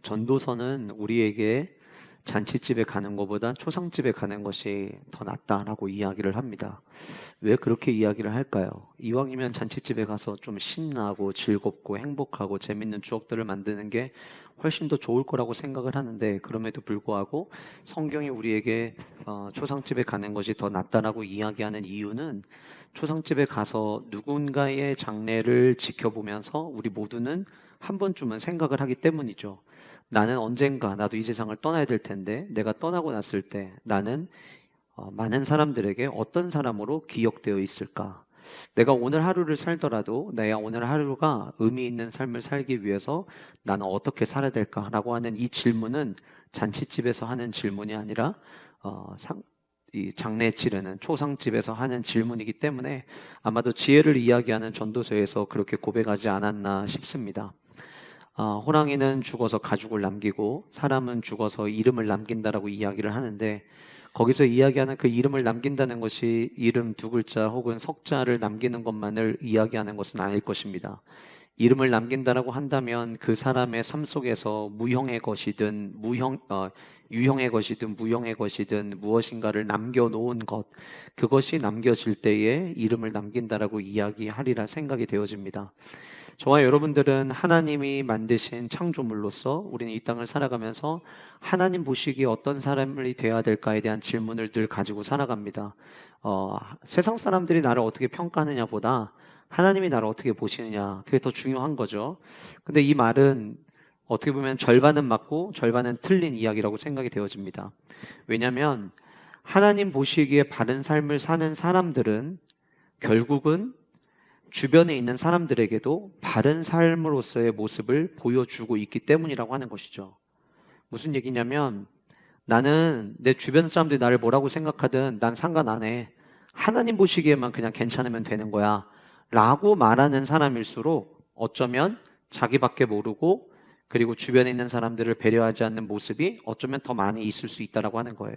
전도서는 우리에게 잔치집에 가는 것보다 초상집에 가는 것이 더 낫다라고 이야기를 합니다. 왜 그렇게 이야기를 할까요? 이왕이면 잔치집에 가서 좀 신나고 즐겁고 행복하고 재밌는 추억들을 만드는 게 훨씬 더 좋을 거라고 생각을 하는데, 그럼에도 불구하고 성경이 우리에게 초상집에 가는 것이 더 낫다라고 이야기하는 이유는, 초상집에 가서 누군가의 장례를 지켜보면서 우리 모두는 한 번쯤은 생각을 하기 때문이죠. 나는 언젠가 나도 이 세상을 떠나야 될 텐데, 내가 떠나고 났을 때 나는 많은 사람들에게 어떤 사람으로 기억되어 있을까? 내가 오늘 하루를 살더라도 내가 오늘 하루가 의미 있는 삶을 살기 위해서 나는 어떻게 살아야 될까라고 하는 이 질문은 잔치집에서 하는 질문이 아니라 이 장례 치르는 초상집에서 하는 질문이기 때문에 아마도 지혜를 이야기하는 전도서에서 그렇게 고백하지 않았나 싶습니다. 호랑이는 죽어서 가죽을 남기고 사람은 죽어서 이름을 남긴다라고 이야기를 하는데, 거기서 이야기하는 그 이름을 남긴다는 것이 이름 두 글자 혹은 석자를 남기는 것만을 이야기하는 것은 아닐 것입니다. 이름을 남긴다라고 한다면 그 사람의 삶 속에서 무형의 것이든 유형의 것이든 무형의 것이든 무엇인가를 남겨놓은 것, 그것이 남겨질 때에 이름을 남긴다라고 이야기하리라 생각이 되어집니다. 저와 여러분들은 하나님이 만드신 창조물로서 우리는 이 땅을 살아가면서 하나님 보시기에 어떤 사람이 되어야 될까에 대한 질문을 늘 가지고 살아갑니다. 세상 사람들이 나를 어떻게 평가하느냐 보다 하나님이 나를 어떻게 보시느냐, 그게 더 중요한 거죠. 근데 이 말은 어떻게 보면 절반은 맞고 절반은 틀린 이야기라고 생각이 되어집니다. 왜냐하면 하나님 보시기에 바른 삶을 사는 사람들은 결국은 주변에 있는 사람들에게도 바른 삶으로서의 모습을 보여주고 있기 때문이라고 하는 것이죠. 무슨 얘기냐면, 나는 내 주변 사람들이 나를 뭐라고 생각하든 난 상관 안 해, 하나님 보시기에만 그냥 괜찮으면 되는 거야 라고 말하는 사람일수록 어쩌면 자기밖에 모르고, 그리고 주변에 있는 사람들을 배려하지 않는 모습이 어쩌면 더 많이 있을 수 있다고 하는 거예요.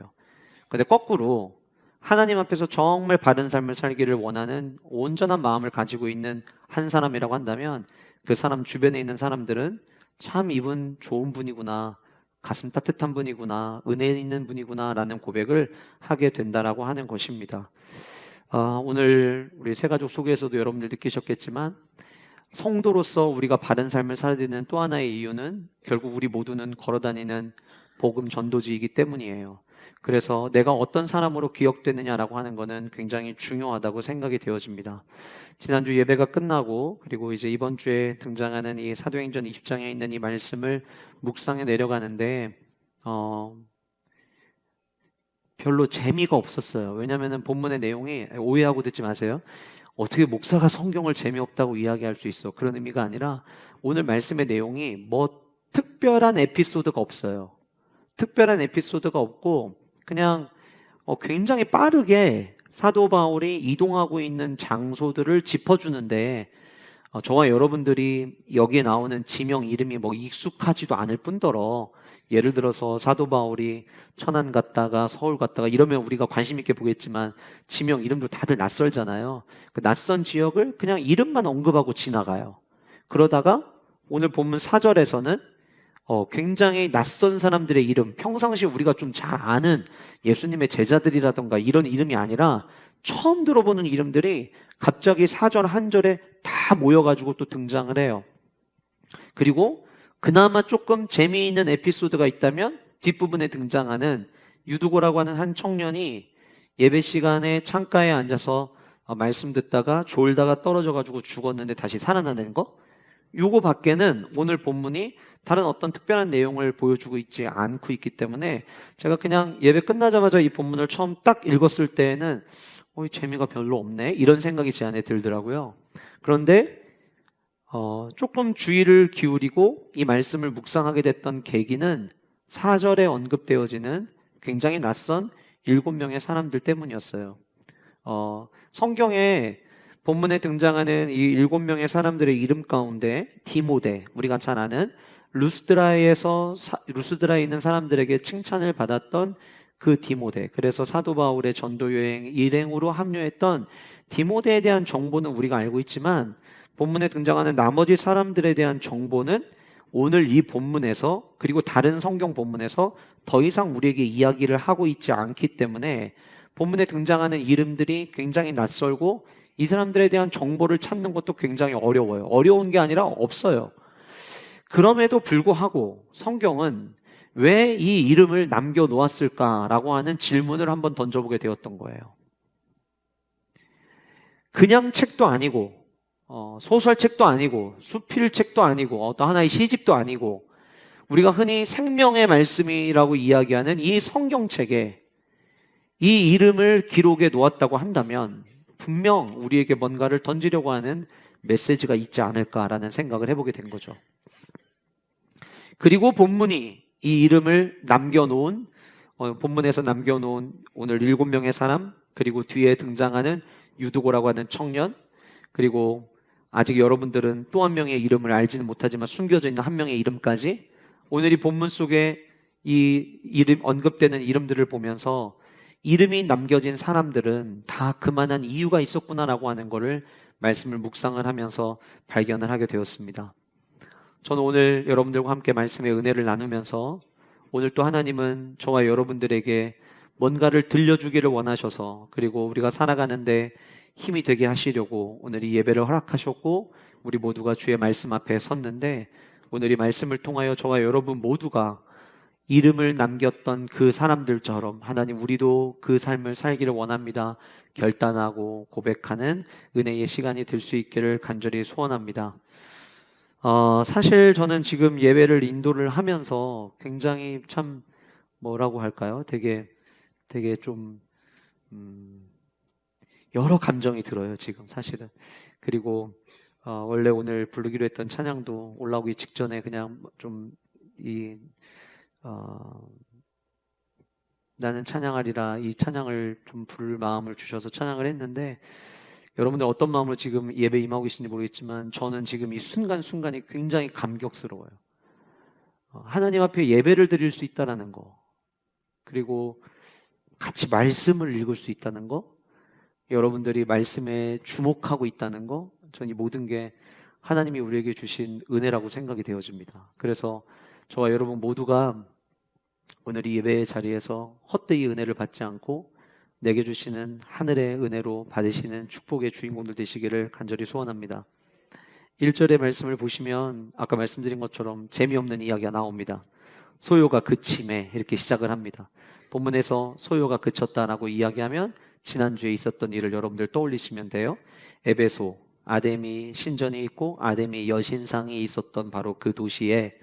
근데 거꾸로 하나님 앞에서 정말 바른 삶을 살기를 원하는 온전한 마음을 가지고 있는 한 사람이라고 한다면, 그 사람 주변에 있는 사람들은 참 이분 좋은 분이구나, 가슴 따뜻한 분이구나, 은혜 있는 분이구나 라는 고백을 하게 된다라고 하는 것입니다. 오늘 우리 새가족 속에서도 여러분들 느끼셨겠지만, 성도로서 우리가 바른 삶을 살아야 되는 또 하나의 이유는 결국 우리 모두는 걸어다니는 복음 전도지이기 때문이에요. 그래서 내가 어떤 사람으로 기억되느냐라고 하는 것은 굉장히 중요하다고 생각이 되어집니다. 지난주 예배가 끝나고, 그리고 이제 이번 주에 등장하는 이 사도행전 20장에 있는 이 말씀을 묵상해 내려가는데 별로 재미가 없었어요. 왜냐하면 본문의 내용이, 오해하고 듣지 마세요, 어떻게 목사가 성경을 재미없다고 이야기할 수 있어, 그런 의미가 아니라 오늘 말씀의 내용이 뭐 특별한 에피소드가 없어요. 특별한 에피소드가 없고 그냥 굉장히 빠르게 사도 바울이 이동하고 있는 장소들을 짚어주는데, 저와 여러분들이 여기에 나오는 지명 이름이 뭐 익숙하지도 않을 뿐더러, 예를 들어서 사도 바울이 천안 갔다가 서울 갔다가 이러면 우리가 관심 있게 보겠지만 지명 이름도 다들 낯설잖아요. 그 낯선 지역을 그냥 이름만 언급하고 지나가요. 그러다가 오늘 본문 4절에서는 굉장히 낯선 사람들의 이름, 평상시에 우리가 좀 잘 아는 예수님의 제자들이라던가 이런 이름이 아니라 처음 들어보는 이름들이 갑자기 4절 한 절에 다 모여가지고 또 등장을 해요. 그리고 그나마 조금 재미있는 에피소드가 있다면 뒷부분에 등장하는 유두고라고 하는 한 청년이 예배 시간에 창가에 앉아서 말씀 듣다가 졸다가 떨어져가지고 죽었는데 다시 살아나는 거, 요거 밖에는 오늘 본문이 다른 어떤 특별한 내용을 보여주고 있지 않고 있기 때문에, 제가 그냥 예배 끝나자마자 이 본문을 처음 딱 읽었을 때에는 재미가 별로 없네, 이런 생각이 제 안에 들더라고요. 그런데 조금 주의를 기울이고 이 말씀을 묵상하게 됐던 계기는 4절에 언급되어지는 굉장히 낯선 7명의 사람들 때문이었어요. 성경에 본문에 등장하는 이 7명의 사람들의 이름 가운데 디모데, 우리가 잘 아는 루스드라에 있는 사람들에게 칭찬을 받았던 그 디모데, 그래서 사도 바울의 전도 여행 일행으로 합류했던 디모데에 대한 정보는 우리가 알고 있지만, 본문에 등장하는 나머지 사람들에 대한 정보는 오늘 이 본문에서 그리고 다른 성경 본문에서 더 이상 우리에게 이야기를 하고 있지 않기 때문에 본문에 등장하는 이름들이 굉장히 낯설고 이 사람들에 대한 정보를 찾는 것도 굉장히 어려워요. 어려운 게 아니라 없어요. 그럼에도 불구하고 성경은 왜 이 이름을 남겨놓았을까라고 하는 질문을 한번 던져보게 되었던 거예요. 그냥 책도 아니고 소설책도 아니고 수필책도 아니고 어떤 하나의 시집도 아니고 우리가 흔히 생명의 말씀이라고 이야기하는 이 성경책에 이 이름을 기록해 놓았다고 한다면 분명 우리에게 뭔가를 던지려고 하는 메시지가 있지 않을까라는 생각을 해보게 된 거죠. 그리고 본문이 이 이름을 남겨놓은 본문에서 남겨놓은 오늘 7명의 사람, 그리고 뒤에 등장하는 유두고라고 하는 청년, 그리고 아직 여러분들은 또 한 명의 이름을 알지는 못하지만 숨겨져 있는 한 명의 이름까지 오늘 이 본문 속에 이 이름 언급되는 이름들을 보면서 이름이 남겨진 사람들은 다 그만한 이유가 있었구나라고 하는 것을 말씀을 묵상을 하면서 발견을 하게 되었습니다. 저는 오늘 여러분들과 함께 말씀의 은혜를 나누면서 오늘 또 하나님은 저와 여러분들에게 뭔가를 들려주기를 원하셔서 그리고 우리가 살아가는데 힘이 되게 하시려고 오늘 이 예배를 허락하셨고 우리 모두가 주의 말씀 앞에 섰는데 오늘 이 말씀을 통하여 저와 여러분 모두가 이름을 남겼던 그 사람들처럼 하나님 우리도 그 삶을 살기를 원합니다. 결단하고 고백하는 은혜의 시간이 될 수 있기를 간절히 소원합니다. 사실 저는 지금 예배를 인도를 하면서 굉장히 참 뭐라고 할까요? 되게 좀 여러 감정이 들어요, 지금 사실은. 그리고 원래 오늘 부르기로 했던 찬양도 올라오기 직전에 그냥 좀 나는 찬양하리라 이 찬양을 좀 부를 마음을 주셔서 찬양을 했는데 여러분들 어떤 마음으로 지금 예배 임하고 계신지 모르겠지만 저는 지금 이 순간순간이 굉장히 감격스러워요. 하나님 앞에 예배를 드릴 수 있다는 거, 그리고 같이 말씀을 읽을 수 있다는 거, 여러분들이 말씀에 주목하고 있다는 거, 전 이 모든 게 하나님이 우리에게 주신 은혜라고 생각이 되어집니다. 그래서 저와 여러분 모두가 오늘 이 예배의 자리에서 헛되이 은혜를 받지 않고 내게 주시는 하늘의 은혜로 받으시는 축복의 주인공들 되시기를 간절히 소원합니다. 1절의 말씀을 보시면 아까 말씀드린 것처럼 재미없는 이야기가 나옵니다. 소요가 그침에 이렇게 시작을 합니다. 본문에서 소요가 그쳤다라고 이야기하면 지난주에 있었던 일을 여러분들 떠올리시면 돼요. 에베소, 아데미 신전이 있고 아데미 여신상이 있었던 바로 그 도시에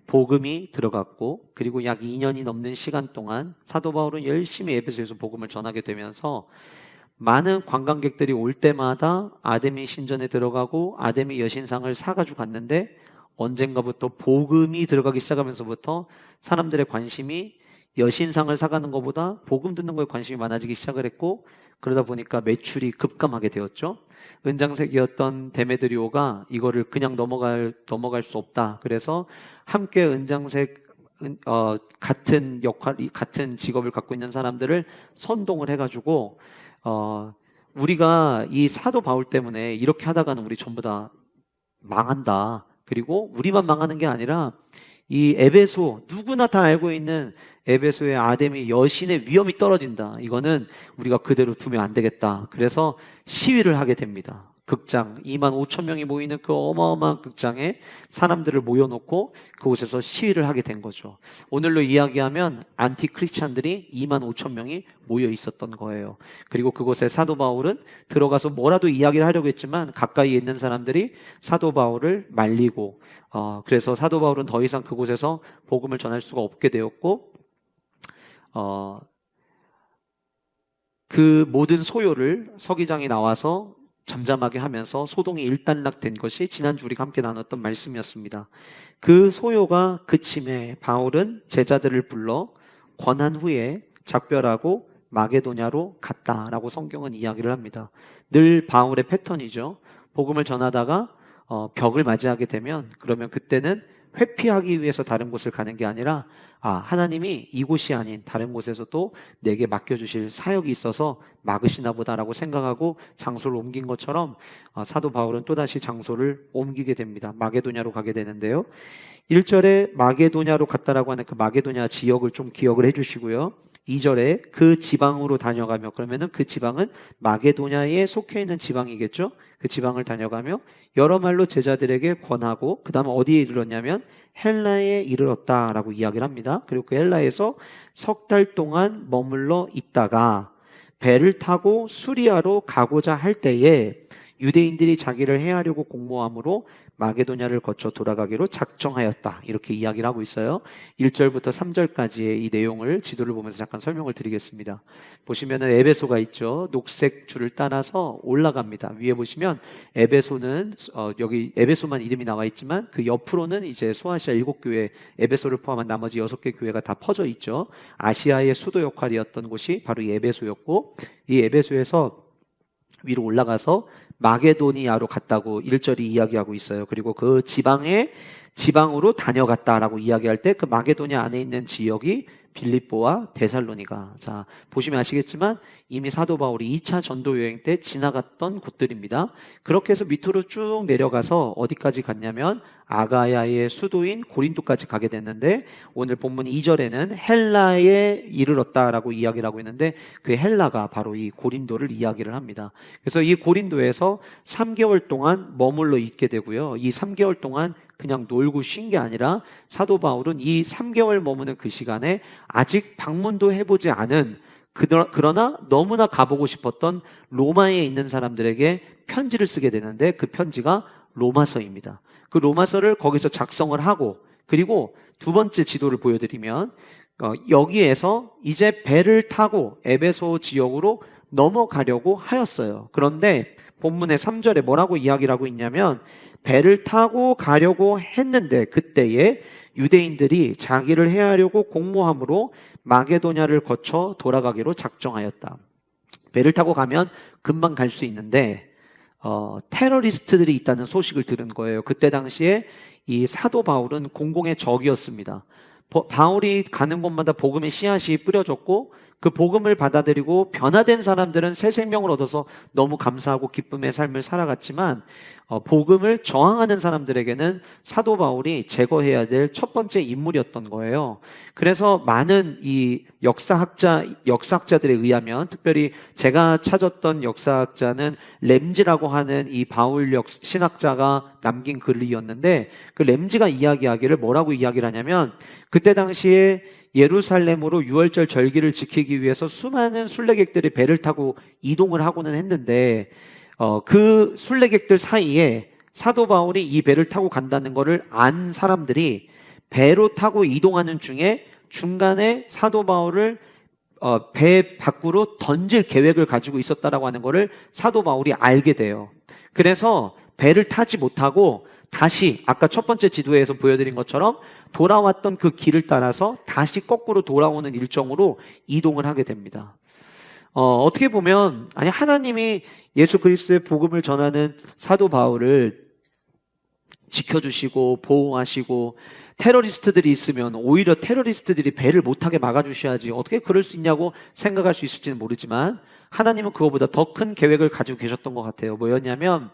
복음이 들어갔고 그리고 약 2년이 넘는 시간 동안 사도 바울은 열심히 에베소에서 복음을 전하게 되면서 많은 관광객들이 올 때마다 아데미 신전에 들어가고 아데미 여신상을 사가지고 갔는데 언젠가부터 복음이 들어가기 시작하면서부터 사람들의 관심이 여신상을 사가는 것보다 복음 듣는 거에 관심이 많아지기 시작을 했고 그러다 보니까 매출이 급감하게 되었죠. 은장색이었던 데메드리오가 이거를 그냥 넘어갈 수 없다. 그래서 함께 은장색 같은 역할, 같은 직업을 갖고 있는 사람들을 선동을 해가지고 우리가 이 사도 바울 때문에 이렇게 하다가는 우리 전부 다 망한다. 그리고 우리만 망하는 게 아니라 이 에베소, 누구나 다 알고 있는 에베소의 아데미 여신의 위험이 떨어진다. 이거는 우리가 그대로 두면 안 되겠다. 그래서 시위를 하게 됩니다. 극장 2만 5천 명이 모이는 그 어마어마한 극장에 사람들을 모여놓고 그곳에서 시위를 하게 된 거죠. 오늘로 이야기하면 안티크리스찬들이 2만 5천 명이 모여 있었던 거예요. 그리고 그곳에 사도 바울은 들어가서 뭐라도 이야기를 하려고 했지만 가까이에 있는 사람들이 사도 바울을 말리고 그래서 사도 바울은 더 이상 그곳에서 복음을 전할 수가 없게 되었고 그 모든 소요를 서기장이 나와서 잠잠하게 하면서 소동이 일단락된 것이 지난주 우리가 함께 나눴던 말씀이었습니다. 그 소요가 그침에 바울은 제자들을 불러 권한 후에 작별하고 마게도냐로 갔다라고 성경은 이야기를 합니다. 늘 바울의 패턴이죠. 복음을 전하다가 벽을 맞이하게 되면 그러면 그때는 회피하기 위해서 다른 곳을 가는 게 아니라 하나님이 이곳이 아닌 다른 곳에서도 내게 맡겨주실 사역이 있어서 막으시나 보다라고 생각하고 장소를 옮긴 것처럼 사도 바울은 또다시 장소를 옮기게 됩니다. 마게도냐로 가게 되는데요. 1절에 마게도냐로 갔다라고 하는 그 마게도냐 지역을 좀 기억을 해주시고요. 2절에 그 지방으로 다녀가며, 그러면은 그 지방은 마게도냐에 속해 있는 지방이겠죠. 그 지방을 다녀가며 여러 말로 제자들에게 권하고, 그 다음 어디에 이르렀냐면 헬라에 이르렀다라고 이야기를 합니다. 그리고 그 헬라에서 석 달 동안 머물러 있다가 배를 타고 수리아로 가고자 할 때에 유대인들이 자기를 해하려고 공모함으로 마게도냐를 거쳐 돌아가기로 작정하였다. 이렇게 이야기를 하고 있어요. 1절부터 3절까지의 이 내용을 지도를 보면서 잠깐 설명을 드리겠습니다. 보시면은 에베소가 있죠. 녹색 줄을 따라서 올라갑니다. 위에 보시면 에베소는 여기 에베소만 이름이 나와 있지만 그 옆으로는 이제 소아시아 7교회, 에베소를 포함한 나머지 6개 교회가 다 퍼져 있죠. 아시아의 수도 역할이었던 곳이 바로 이 에베소였고, 이 에베소에서 위로 올라가서 마게도니아로 갔다고 1절이 이야기하고 있어요. 그리고 그 지방으로 다녀갔다라고 이야기할 때 그 마게도니아 안에 있는 지역이 빌립보와 데살로니가. 자, 보시면 아시겠지만 이미 사도 바울이 2차 전도 여행 때 지나갔던 곳들입니다. 그렇게 해서 밑으로 쭉 내려가서 어디까지 갔냐면 아가야의 수도인 고린도까지 가게 됐는데, 오늘 본문 2절에는 헬라에 이르렀다라고 이야기를 하고 있는데 그 헬라가 바로 이 고린도를 이야기를 합니다. 그래서 이 고린도에서 3개월 동안 머물러 있게 되고요. 이 3개월 동안 그냥 놀고 쉰 게 아니라 사도 바울은 이 3개월 머무는 그 시간에 아직 방문도 해보지 않은, 그러나 너무나 가보고 싶었던 로마에 있는 사람들에게 편지를 쓰게 되는데 그 편지가 로마서입니다. 그 로마서를 거기서 작성을 하고, 그리고 두 번째 지도를 보여드리면 여기에서 이제 배를 타고 에베소 지역으로 넘어가려고 하였어요. 그런데 본문의 3절에 뭐라고 이야기를 하고 있냐면 배를 타고 가려고 했는데 그때에 유대인들이 자기를 해하려고 공모함으로 마게도냐를 거쳐 돌아가기로 작정하였다. 배를 타고 가면 금방 갈 수 있는데 테러리스트들이 있다는 소식을 들은 거예요. 그때 당시에 이 사도 바울은 공공의 적이었습니다. 바울이 가는 곳마다 복음의 씨앗이 뿌려졌고 그 복음을 받아들이고 변화된 사람들은 새 생명을 얻어서 너무 감사하고 기쁨의 삶을 살아갔지만 복음을 저항하는 사람들에게는 사도 바울이 제거해야 될 첫 번째 인물이었던 거예요. 그래서 많은 이 역사학자들에 의하면, 특별히 제가 찾았던 역사학자는 램지라고 하는 이 바울 신학자가 남긴 글이었는데, 그 램지가 이야기하기를 뭐라고 이야기를 하냐면 그때 당시에 예루살렘으로 유월절 절기를 지키기 위해서 수많은 순례객들이 배를 타고 이동을 하고는 했는데 그 순례객들 사이에 사도 바울이 이 배를 타고 간다는 것을 안 사람들이 배로 타고 이동하는 중에 중간에 사도 바울을 배 밖으로 던질 계획을 가지고 있었다라고 하는 것을 사도 바울이 알게 돼요. 그래서 배를 타지 못하고 다시 아까 첫 번째 지도에서 보여드린 것처럼 돌아왔던 그 길을 따라서 다시 거꾸로 돌아오는 일정으로 이동을 하게 됩니다. 어떻게 보면 하나님이 예수 그리스도의 복음을 전하는 사도 바울을 지켜주시고 보호하시고, 테러리스트들이 있으면 오히려 테러리스트들이 배를 못하게 막아주셔야지 어떻게 그럴 수 있냐고 생각할 수 있을지는 모르지만 하나님은 그거보다 더 큰 계획을 가지고 계셨던 것 같아요. 뭐였냐면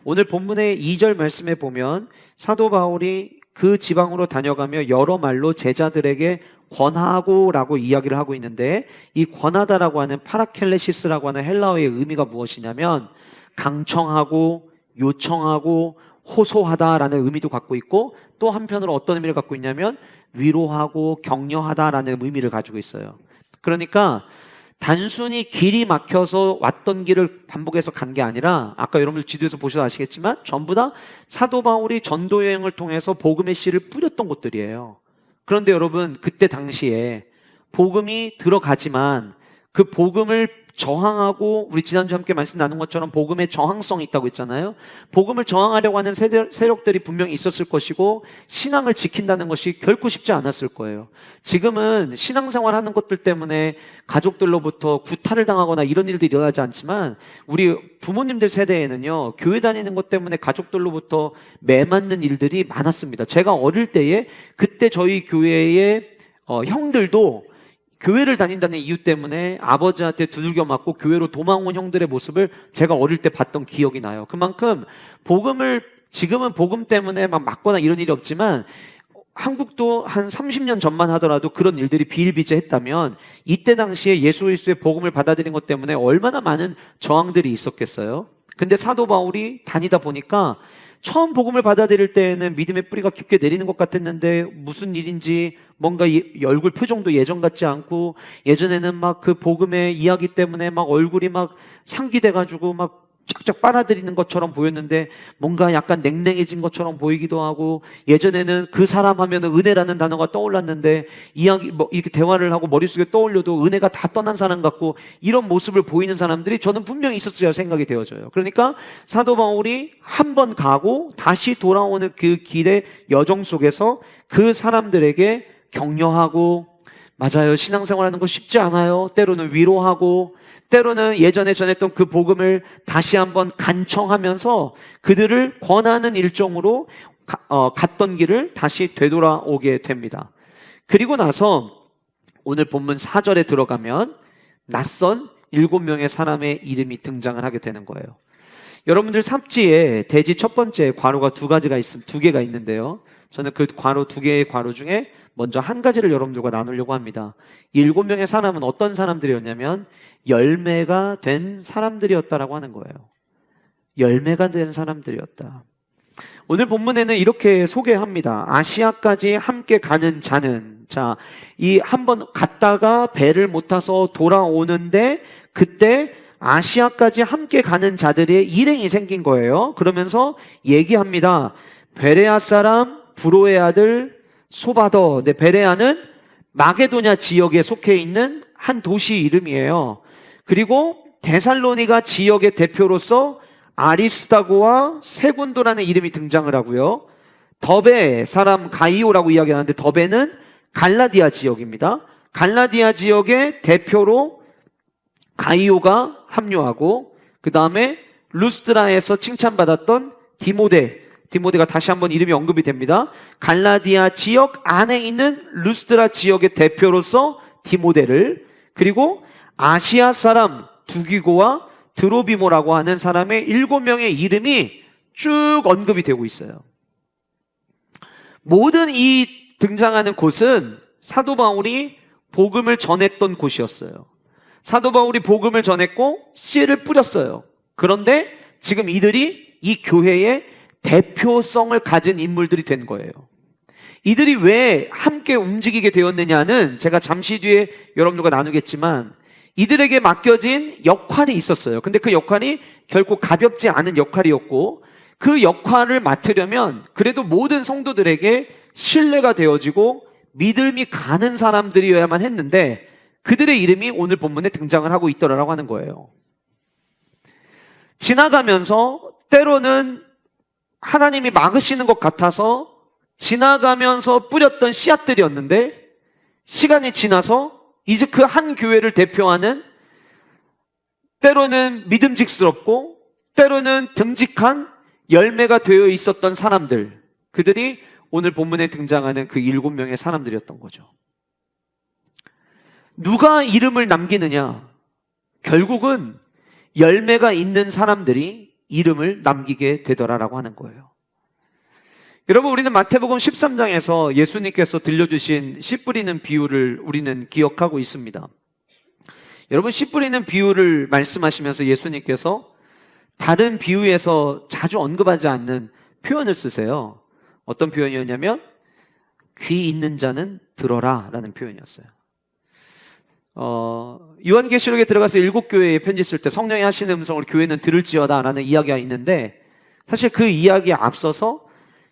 오늘 본문의 2절 말씀에 보면 사도 바울이 그 지방으로 다녀가며 여러 말로 제자들에게 권하고 라고 이야기를 하고 있는데, 이 권하다라고 하는 파라켈레시스라고 하는 헬라어의 의미가 무엇이냐면 강청하고 요청하고 호소하다라는 의미도 갖고 있고, 또 한편으로 어떤 의미를 갖고 있냐면 위로하고 격려하다라는 의미를 가지고 있어요. 그러니까 단순히 길이 막혀서 왔던 길을 반복해서 간 게 아니라, 아까 여러분들 지도에서 보셔서 아시겠지만 전부 다 사도 바울이 전도 여행을 통해서 복음의 씨를 뿌렸던 곳들이에요. 그런데 여러분, 그때 당시에 복음이 들어가지만 그 복음을 저항하고, 우리 지난주에 함께 말씀 나눈 것처럼 복음의 저항성이 있다고 했잖아요. 복음을 저항하려고 하는 세력들이 분명히 있었을 것이고, 신앙을 지킨다는 것이 결코 쉽지 않았을 거예요. 지금은 신앙생활 하는 것들 때문에 가족들로부터 구타를 당하거나 이런 일들이 일어나지 않지만, 우리 부모님들 세대에는요, 교회 다니는 것 때문에 가족들로부터 매맞는 일들이 많았습니다. 제가 어릴 때에, 그때 저희 교회의 형들도 교회를 다닌다는 이유 때문에 아버지한테 두들겨 맞고 교회로 도망온 형들의 모습을 제가 어릴 때 봤던 기억이 나요. 그만큼 복음을, 지금은 복음 때문에 막 맞거나 이런 일이 없지만, 한국도 한 30년 전만 하더라도 그런 일들이 비일비재했다면, 이때 당시에 예수 그리스도의 복음을 받아들인 것 때문에 얼마나 많은 저항들이 있었겠어요. 근데 사도 바울이 다니다 보니까 처음 복음을 받아들일 때에는 믿음의 뿌리가 깊게 내리는 것 같았는데, 무슨 일인지 뭔가 얼굴 표정도 예전 같지 않고, 예전에는 막 그 복음의 이야기 때문에 막 얼굴이 막 상기돼가지고 막 쫙쫙 빨아들이는 것처럼 보였는데, 뭔가 약간 냉랭해진 것처럼 보이기도 하고, 예전에는 그 사람 하면은 은혜라는 단어가 떠올랐는데, 이야기 이렇게 대화를 하고 머릿속에 떠올려도 은혜가 다 떠난 사람 같고, 이런 모습을 보이는 사람들이 저는 분명히 있었어야 생각이 되어져요. 그러니까 사도 바울이 한 번 가고 다시 돌아오는 그 길의 여정 속에서 그 사람들에게 격려하고, 맞아요, 신앙생활하는 거 쉽지 않아요, 때로는 위로하고, 때로는 예전에 전했던 그 복음을 다시 한번 간청하면서 그들을 권하는 일정으로 갔던 길을 다시 되돌아오게 됩니다. 그리고 나서 오늘 본문 4절에 들어가면 낯선 7명의 사람의 이름이 등장을 하게 되는 거예요. 여러분들 삽지에 대지 첫 번째 괄호가 두 개가 있는데요. 저는 그 괄호 두 개의 괄호 중에 먼저 한 가지를 여러분들과 나누려고 합니다. 7명의 사람은 어떤 사람들이었냐면 열매가 된 사람들이었다라고 하는 거예요. 열매가 된 사람들이었다. 오늘 본문에는 이렇게 소개합니다. 아시아까지 함께 가는 자는, 자, 이 한번 갔다가 배를 못 타서 돌아오는데 그때 아시아까지 함께 가는 자들의 일행이 생긴 거예요. 그러면서 얘기합니다. 베레아 사람 브로의 아들 소바더. 네, 베레아는 마게도냐 지역에 속해 있는 한 도시 이름이에요. 그리고 데살로니가 지역의 대표로서 아리스다고와 세군도라는 이름이 등장을 하고요. 더베 사람 가이오라고 이야기하는데, 더베는 갈라디아 지역입니다. 갈라디아 지역의 대표로 가이오가 합류하고, 그 다음에 루스드라에서 칭찬받았던 디모데가 다시 한번 이름이 언급이 됩니다. 갈라디아 지역 안에 있는 루스드라 지역의 대표로서 디모데를, 그리고 아시아 사람 두기고와 드로비모라고 하는 사람의 7명의 이름이 쭉 언급이 되고 있어요. 모든 이 등장하는 곳은 사도 바울이 복음을 전했던 곳이었어요. 사도 바울이 복음을 전했고 씨를 뿌렸어요. 그런데 지금 이들이 이 교회의 대표성을 가진 인물들이 된 거예요. 이들이 왜 함께 움직이게 되었느냐는 제가 잠시 뒤에 여러분들과 나누겠지만, 이들에게 맡겨진 역할이 있었어요. 근데 그 역할이 결코 가볍지 않은 역할이었고, 그 역할을 맡으려면 그래도 모든 성도들에게 신뢰가 되어지고 믿음이 가는 사람들이어야만 했는데, 그들의 이름이 오늘 본문에 등장을 하고 있더라라고 하는 거예요. 지나가면서 때로는 하나님이 막으시는 것 같아서 지나가면서 뿌렸던 씨앗들이었는데, 시간이 지나서 이제 그 한 교회를 대표하는, 때로는 믿음직스럽고 때로는 듬직한 열매가 되어 있었던 사람들, 그들이 오늘 본문에 등장하는 그 7명의 사람들이었던 거죠. 누가 이름을 남기느냐? 결국은 열매가 있는 사람들이 이름을 남기게 되더라라고 하는 거예요. 여러분, 우리는 마태복음 13장에서 예수님께서 들려주신 씨 뿌리는 비유를 우리는 기억하고 있습니다. 여러분, 씨 뿌리는 비유를 말씀하시면서 예수님께서 다른 비유에서 자주 언급하지 않는 표현을 쓰세요. 어떤 표현이었냐면 귀 있는 자는 들어라 라는 표현이었어요. 요한계시록에 들어가서 7교회에 편지 쓸 때 성령이 하시는 음성을 교회는 들을지어다 라는 이야기가 있는데, 사실 그 이야기에 앞서서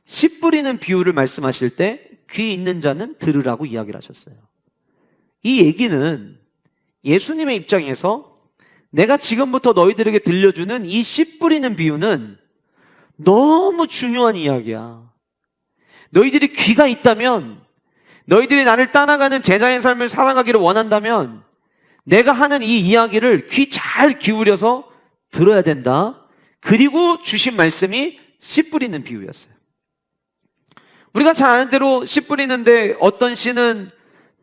씨 뿌리는 비유를 말씀하실 때 귀 있는 자는 들으라고 이야기를 하셨어요. 이 얘기는 예수님의 입장에서 내가 지금부터 너희들에게 들려주는 이 씨 뿌리는 비유는 너무 중요한 이야기야. 너희들이 귀가 있다면, 너희들이 나를 따라가는 제자의 삶을 살아가기를 원한다면 내가 하는 이 이야기를 귀 잘 기울여서 들어야 된다. 그리고 주신 말씀이 씨 뿌리는 비유였어요. 우리가 잘 아는 대로 씨 뿌리는데 어떤 씨는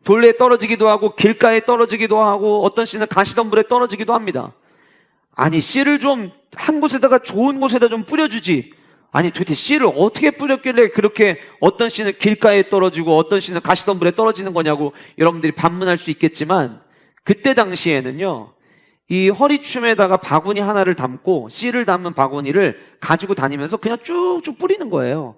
돌에 떨어지기도 하고 길가에 떨어지기도 하고 어떤 씨는 가시덤불에 떨어지기도 합니다. 아니, 씨를 좀 한 곳에다가 좋은 곳에다 좀 뿌려주지. 아니, 도대체 씨를 어떻게 뿌렸길래 그렇게 어떤 씨는 길가에 떨어지고 어떤 씨는 가시덤불에 떨어지는 거냐고 여러분들이 반문할 수 있겠지만, 그때 당시에는요, 이 허리춤에다가 바구니 하나를 담고 씨를 담은 바구니를 가지고 다니면서 그냥 쭉쭉 뿌리는 거예요.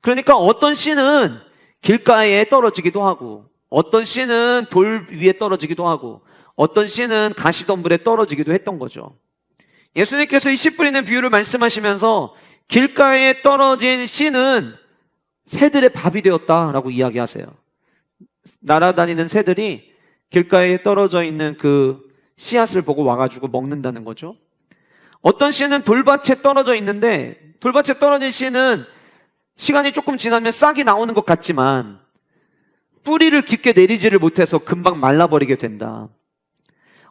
그러니까 어떤 씨는 길가에 떨어지기도 하고 어떤 씨는 돌 위에 떨어지기도 하고 어떤 씨는 가시덤불에 떨어지기도 했던 거죠. 예수님께서 이 씨 뿌리는 비유를 말씀하시면서 길가에 떨어진 씨는 새들의 밥이 되었다라고 이야기하세요. 날아다니는 새들이 길가에 떨어져 있는 그 씨앗을 보고 와가지고 먹는다는 거죠. 어떤 씨는 돌밭에 떨어져 있는데 돌밭에 떨어진 씨는 시간이 조금 지나면 싹이 나오는 것 같지만 뿌리를 깊게 내리지를 못해서 금방 말라버리게 된다.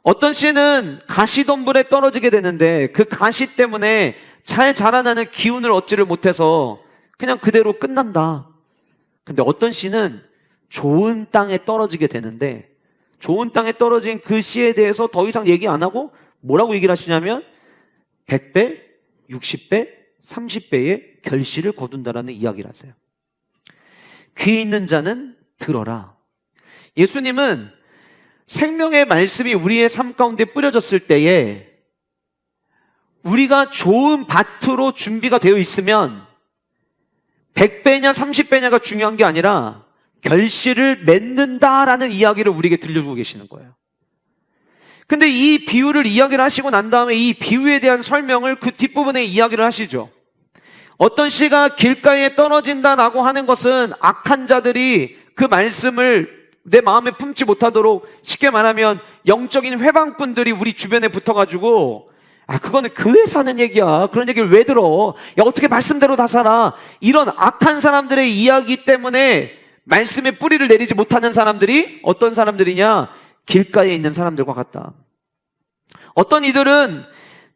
어떤 씨는 가시덤불에 떨어지게 되는데 그 가시 때문에 잘 자라나는 기운을 얻지를 못해서 그냥 그대로 끝난다. 근데 어떤 씨는 좋은 땅에 떨어지게 되는데 좋은 땅에 떨어진 그 씨에 대해서 더 이상 얘기 안 하고 뭐라고 얘기를 하시냐면 100배, 60배, 30배의 결실을 거둔다라는 이야기를 하세요. 귀 있는 자는 들어라. 예수님은 생명의 말씀이 우리의 삶 가운데 뿌려졌을 때에 우리가 좋은 밭으로 준비가 되어 있으면 100배냐 30배냐가 중요한 게 아니라 결실을 맺는다라는 이야기를 우리에게 들려주고 계시는 거예요. 근데 이 비유를 이야기를 하시고 난 다음에 이 비유에 대한 설명을 그 뒷부분에 이야기를 하시죠. 어떤 씨가 길가에 떨어진다라고 하는 것은 악한 자들이 그 말씀을 내 마음에 품지 못하도록, 쉽게 말하면 영적인 회방꾼들이 우리 주변에 붙어가지고 그거는 교회에서 하는 얘기야. 그런 얘기를 왜 들어? 야, 어떻게 말씀대로 다 살아? 이런 악한 사람들의 이야기 때문에 말씀에 뿌리를 내리지 못하는 사람들이 어떤 사람들이냐? 길가에 있는 사람들과 같다. 어떤 이들은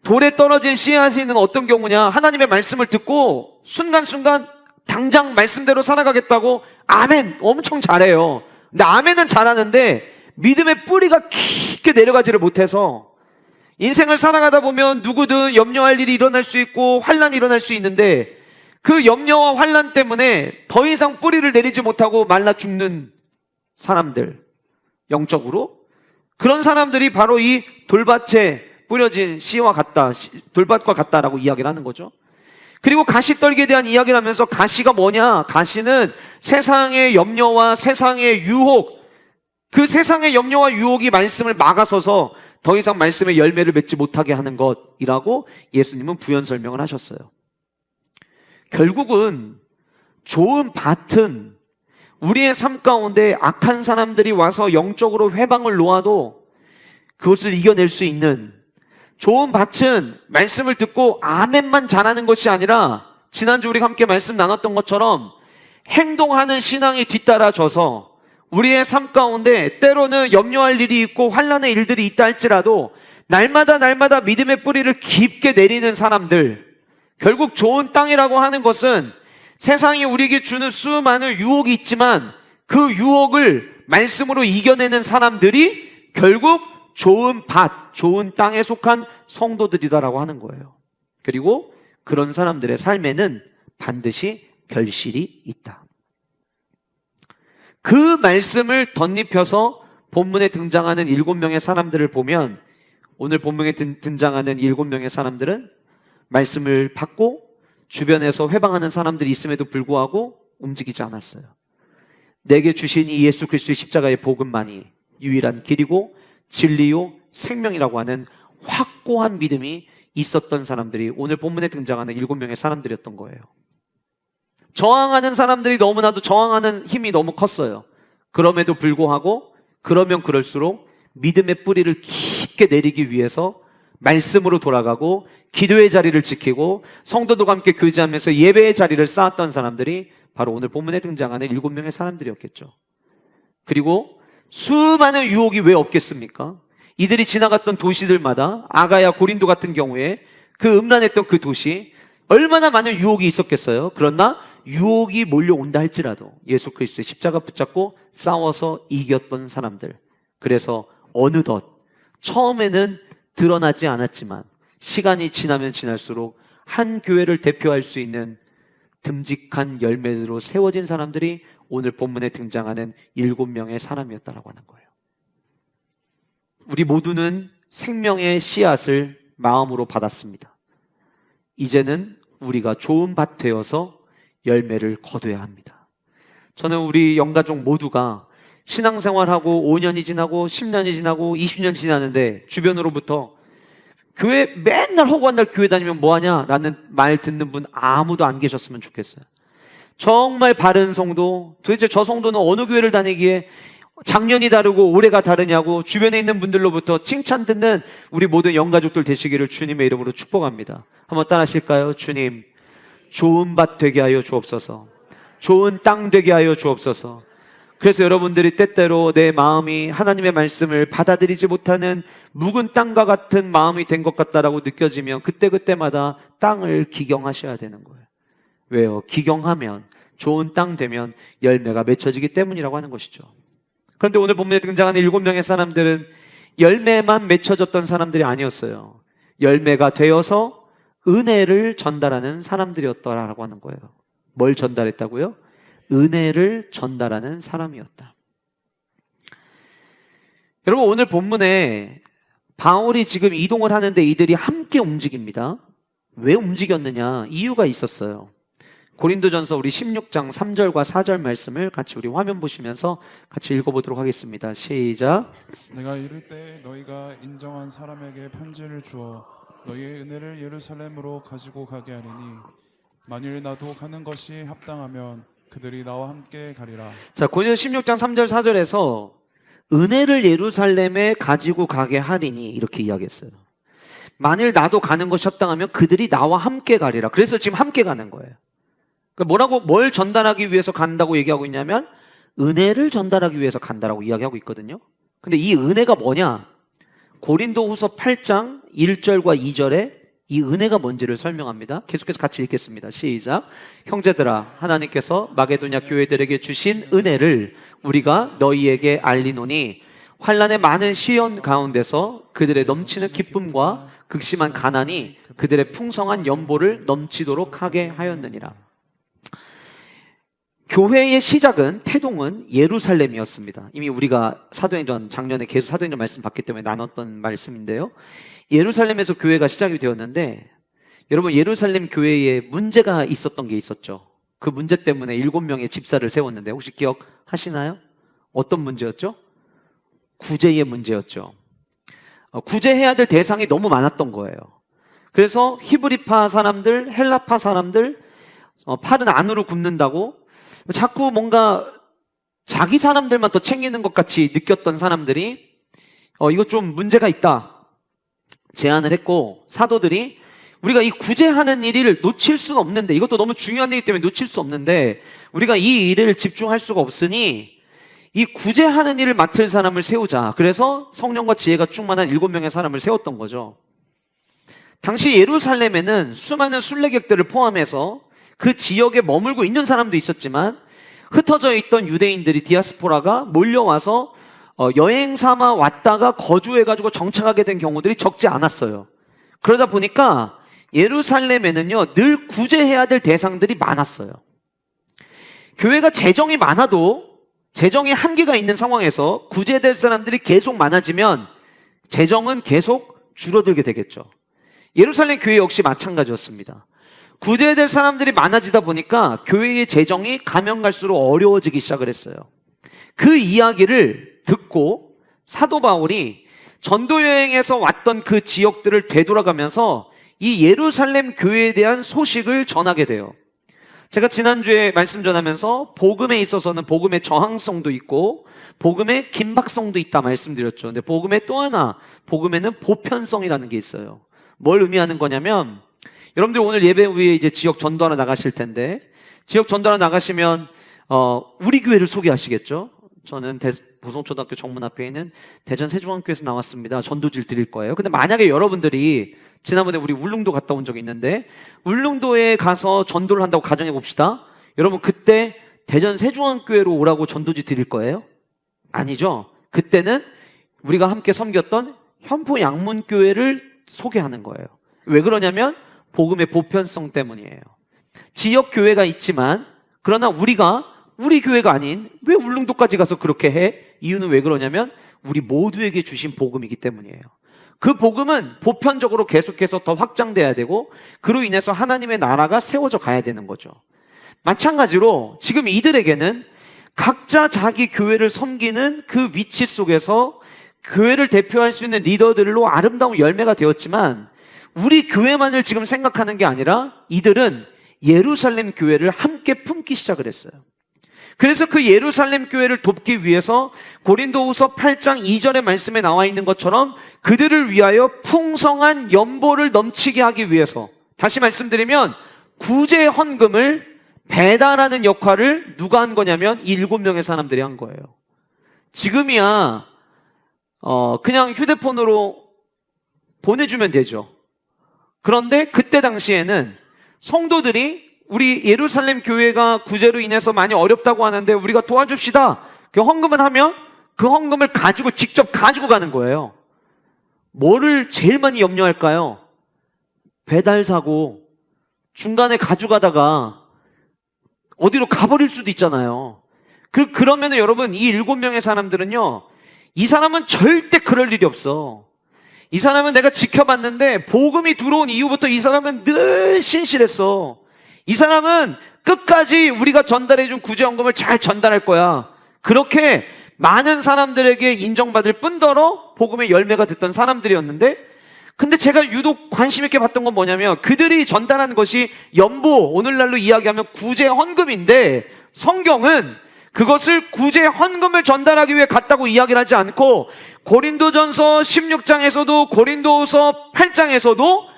돌에 떨어진 씨앗이 있는 어떤 경우냐? 하나님의 말씀을 듣고 순간순간 당장 말씀대로 살아가겠다고 아멘 엄청 잘해요. 근데 아멘은 잘하는데 믿음의 뿌리가 깊게 내려가지를 못해서 인생을 살아가다 보면 누구든 염려할 일이 일어날 수 있고 환난이 일어날 수 있는데 그 염려와 환난 때문에 더 이상 뿌리를 내리지 못하고 말라 죽는 사람들, 영적으로 그런 사람들이 바로 이 돌밭에 뿌려진 씨와 같다, 돌밭과 같다라고 이야기를 하는 거죠. 그리고 가시떨기에 대한 이야기를 하면서 가시가 뭐냐? 가시는 세상의 염려와 세상의 유혹, 그 세상의 염려와 유혹이 말씀을 막아서서 더 이상 말씀의 열매를 맺지 못하게 하는 것이라고 예수님은 부연 설명을 하셨어요. 결국은 좋은 밭은 우리의 삶 가운데 악한 사람들이 와서 영적으로 회방을 놓아도 그것을 이겨낼 수 있는, 좋은 밭은 말씀을 듣고 아멘만 잘하는 것이 아니라 지난주 우리가 함께 말씀 나눴던 것처럼 행동하는 신앙이 뒤따라져서 우리의 삶 가운데 때로는 염려할 일이 있고 환난의 일들이 있다 할지라도 날마다 믿음의 뿌리를 깊게 내리는 사람들, 결국 좋은 땅이라고 하는 것은 세상이 우리에게 주는 수많은 유혹이 있지만 그 유혹을 말씀으로 이겨내는 사람들이 결국 좋은 밭, 좋은 땅에 속한 성도들이다라고 하는 거예요. 그리고 그런 사람들의 삶에는 반드시 결실이 있다. 그 말씀을 덧입혀서 본문에 등장하는 7명의 사람들을 보면 오늘 본문에 등장하는 7명의 사람들은 말씀을 받고 주변에서 회방하는 사람들이 있음에도 불구하고 움직이지 않았어요. 내게 주신 이 예수 그리스도의 십자가의 복음만이 유일한 길이고 진리요 생명이라고 하는 확고한 믿음이 있었던 사람들이 오늘 본문에 등장하는 7명의 사람들이었던 거예요. 저항하는 사람들이 너무나도 저항하는 힘이 너무 컸어요. 그럼에도 불구하고 그러면 그럴수록 믿음의 뿌리를 깊게 내리기 위해서 말씀으로 돌아가고 기도의 자리를 지키고 성도들과 함께 교제하면서 예배의 자리를 쌓았던 사람들이 바로 오늘 본문에 등장하는 7명의 사람들이었겠죠. 그리고 수많은 유혹이 왜 없겠습니까? 이들이 지나갔던 도시들마다 아가야, 고린도 같은 경우에 그 음란했던 그 도시 얼마나 많은 유혹이 있었겠어요. 그러나 유혹이 몰려온다 할지라도 예수 그리스도의 십자가 붙잡고 싸워서 이겼던 사람들. 그래서 어느덧 처음에는 드러나지 않았지만 시간이 지나면 지날수록 한 교회를 대표할 수 있는 듬직한 열매로 세워진 사람들이 오늘 본문에 등장하는 7명의 사람이었다라고 하는 거예요. 우리 모두는 생명의 씨앗을 마음으로 받았습니다. 이제는 우리가 좋은 밭 되어서 열매를 거둬야 합니다. 저는 우리 영가족 모두가 신앙생활하고 5년이 지나고 10년이 지나고 20년 지나는데 주변으로부터 교회 맨날 허구한 날 교회 다니면 뭐하냐? 라는 말 듣는 분 아무도 안 계셨으면 좋겠어요. 정말 바른 성도, 도대체 저 성도는 어느 교회를 다니기에 작년이 다르고 올해가 다르냐고 주변에 있는 분들로부터 칭찬 듣는 우리 모든 영가족들 되시기를 주님의 이름으로 축복합니다. 한번 따라 하실까요? 주님, 좋은 밭 되게 하여 주옵소서. 좋은 땅 되게 하여 주옵소서. 그래서 여러분들이 때때로 내 마음이 하나님의 말씀을 받아들이지 못하는 묵은 땅과 같은 마음이 된 것 같다라고 느껴지면 그때그때마다 땅을 기경하셔야 되는 거예요. 왜요? 기경하면 좋은 땅 되면 열매가 맺혀지기 때문이라고 하는 것이죠. 그런데 오늘 본문에 등장하는 7명의 사람들은 열매만 맺혀졌던 사람들이 아니었어요. 열매가 되어서 은혜를 전달하는 사람들이었더라라고 하는 거예요. 뭘 전달했다고요? 은혜를 전달하는 사람이었다. 여러분, 오늘 본문에 바울이 지금 이동을 하는데 이들이 함께 움직입니다. 왜 움직였느냐? 이유가 있었어요. 고린도전서 우리 16장 3절과 4절 말씀을 같이 우리 화면 보시면서 같이 읽어보도록 하겠습니다. 시작. 내가 이를 때 너희가 인정한 사람에게 편지를 주어 너희의 은혜를 예루살렘으로 가지고 가게 하리니 만일 나도 가는 것이 합당하면 그들이 나와 함께 가리라. 자, 고린도서 16장 3절 4절에서 은혜를 예루살렘에 가지고 가게 하리니 이렇게 이야기했어요. 만일 나도 가는 것이 합당하면 그들이 나와 함께 가리라. 그래서 지금 함께 가는 거예요. 그러니까 뭘 전달하기 위해서 간다고 얘기하고 있냐면 은혜를 전달하기 위해서 간다라고 이야기하고 있거든요. 근데 이 은혜가 뭐냐? 고린도후서 8장 1절과 2절에 이 은혜가 뭔지를 설명합니다. 계속해서 같이 읽겠습니다. 시작. 형제들아, 하나님께서 마게도냐 교회들에게 주신 은혜를 우리가 너희에게 알리노니 환난의 많은 시련 가운데서 그들의 넘치는 기쁨과 극심한 가난이 그들의 풍성한 연보를 넘치도록 하게 하였느니라. 교회의 시작은, 태동은 예루살렘이었습니다. 이미 우리가 사도행전, 작년에 계속 사도행전 말씀 봤기 때문에 나눴던 말씀인데요. 예루살렘에서 교회가 시작이 되었는데, 여러분, 예루살렘 교회에 문제가 있었던 게 있었죠. 그 문제 때문에 7명의 집사를 세웠는데 혹시 기억하시나요? 어떤 문제였죠? 구제의 문제였죠. 구제해야 될 대상이 너무 많았던 거예요. 그래서 히브리파 사람들, 헬라파 사람들, 팔은 안으로 굽는다고 자꾸 뭔가 자기 사람들만 더 챙기는 것 같이 느꼈던 사람들이 이거 좀 문제가 있다 제안을 했고, 사도들이 우리가 이 구제하는 일을 놓칠 수는 없는데, 이것도 너무 중요한 일이기 때문에 놓칠 수 없는데 우리가 이 일을 집중할 수가 없으니 이 구제하는 일을 맡을 사람을 세우자. 그래서 성령과 지혜가 충만한 7명의 사람을 세웠던 거죠. 당시 예루살렘에는 수많은 순례객들을 포함해서 그 지역에 머물고 있는 사람도 있었지만 흩어져 있던 유대인들이, 디아스포라가 몰려와서 여행 삼아 왔다가 거주해가지고 정착하게 된 경우들이 적지 않았어요. 그러다 보니까 예루살렘에는요, 늘 구제해야 될 대상들이 많았어요. 교회가 재정이 많아도 재정이 한계가 있는 상황에서 구제될 사람들이 계속 많아지면 재정은 계속 줄어들게 되겠죠. 예루살렘 교회 역시 마찬가지였습니다. 구제될 사람들이 많아지다 보니까 교회의 재정이 가면 갈수록 어려워지기 시작을 했어요. 그 이야기를 듣고 사도 바울이 전도 여행에서 왔던 그 지역들을 되돌아가면서 이 예루살렘 교회에 대한 소식을 전하게 돼요. 제가 지난주에 말씀 전하면서 복음에 있어서는 복음의 저항성도 있고 복음의 긴박성도 있다 말씀드렸죠. 근데 복음의 또 하나, 복음에는 보편성이라는 게 있어요. 뭘 의미하는 거냐면, 여러분들 오늘 예배 후에 이제 지역 전도하러 나가실 텐데, 지역 전도하러 나가시면 우리 교회를 소개하시겠죠. 저는 보성초등학교 정문 앞에 있는 대전 세중앙교회에서 나왔습니다. 전도지를 드릴 거예요. 근데 만약에 여러분들이 지난번에 우리 울릉도 갔다 온 적이 있는데, 울릉도에 가서 전도를 한다고 가정해 봅시다. 여러분 그때 대전 세중앙교회로 오라고 전도지 드릴 거예요? 아니죠. 그때는 우리가 함께 섬겼던 현포 양문교회를 소개하는 거예요. 왜 그러냐면 복음의 보편성 때문이에요. 지역 교회가 있지만, 그러나 우리 교회가 아닌 왜 울릉도까지 가서 그렇게 해? 이유는 왜 그러냐면 우리 모두에게 주신 복음이기 때문이에요. 그 복음은 보편적으로 계속해서 더 확장돼야 되고, 그로 인해서 하나님의 나라가 세워져 가야 되는 거죠. 마찬가지로 지금 이들에게는 각자 자기 교회를 섬기는 그 위치 속에서 교회를 대표할 수 있는 리더들로 아름다운 열매가 되었지만, 우리 교회만을 지금 생각하는 게 아니라 이들은 예루살렘 교회를 함께 품기 시작을 했어요. 그래서 그 예루살렘 교회를 돕기 위해서 고린도후서 8장 2절의 말씀에 나와 있는 것처럼 그들을 위하여 풍성한 연보를 넘치게 하기 위해서, 다시 말씀드리면 구제 헌금을 배달하는 역할을 누가 한 거냐면 이 7명의 사람들이 한 거예요. 지금이야 그냥 휴대폰으로 보내주면 되죠. 그런데 그때 당시에는 성도들이 우리 예루살렘 교회가 구제로 인해서 많이 어렵다고 하는데 우리가 도와줍시다. 그 헌금을 하면 그 헌금을 직접 가지고 가는 거예요. 뭐를 제일 많이 염려할까요? 배달사고 중간에 가져가다가 어디로 가버릴 수도 있잖아요. 그러면은 여러분, 이 7명의 사람들은요, 이 사람은 절대 그럴 일이 없어. 이 사람은 내가 지켜봤는데 복음이 들어온 이후부터 이 사람은 늘 신실했어. 이 사람은 끝까지 우리가 전달해준 구제헌금을 잘 전달할 거야. 그렇게 많은 사람들에게 인정받을 뿐더러 복음의 열매가 됐던 사람들이었는데, 근데 제가 유독 관심 있게 봤던 건 뭐냐면 그들이 전달한 것이 연보, 오늘날로 이야기하면 구제헌금인데, 성경은 그것을 구제헌금을 전달하기 위해 갔다고 이야기를 하지 않고 고린도전서 16장에서도 고린도후서 8장에서도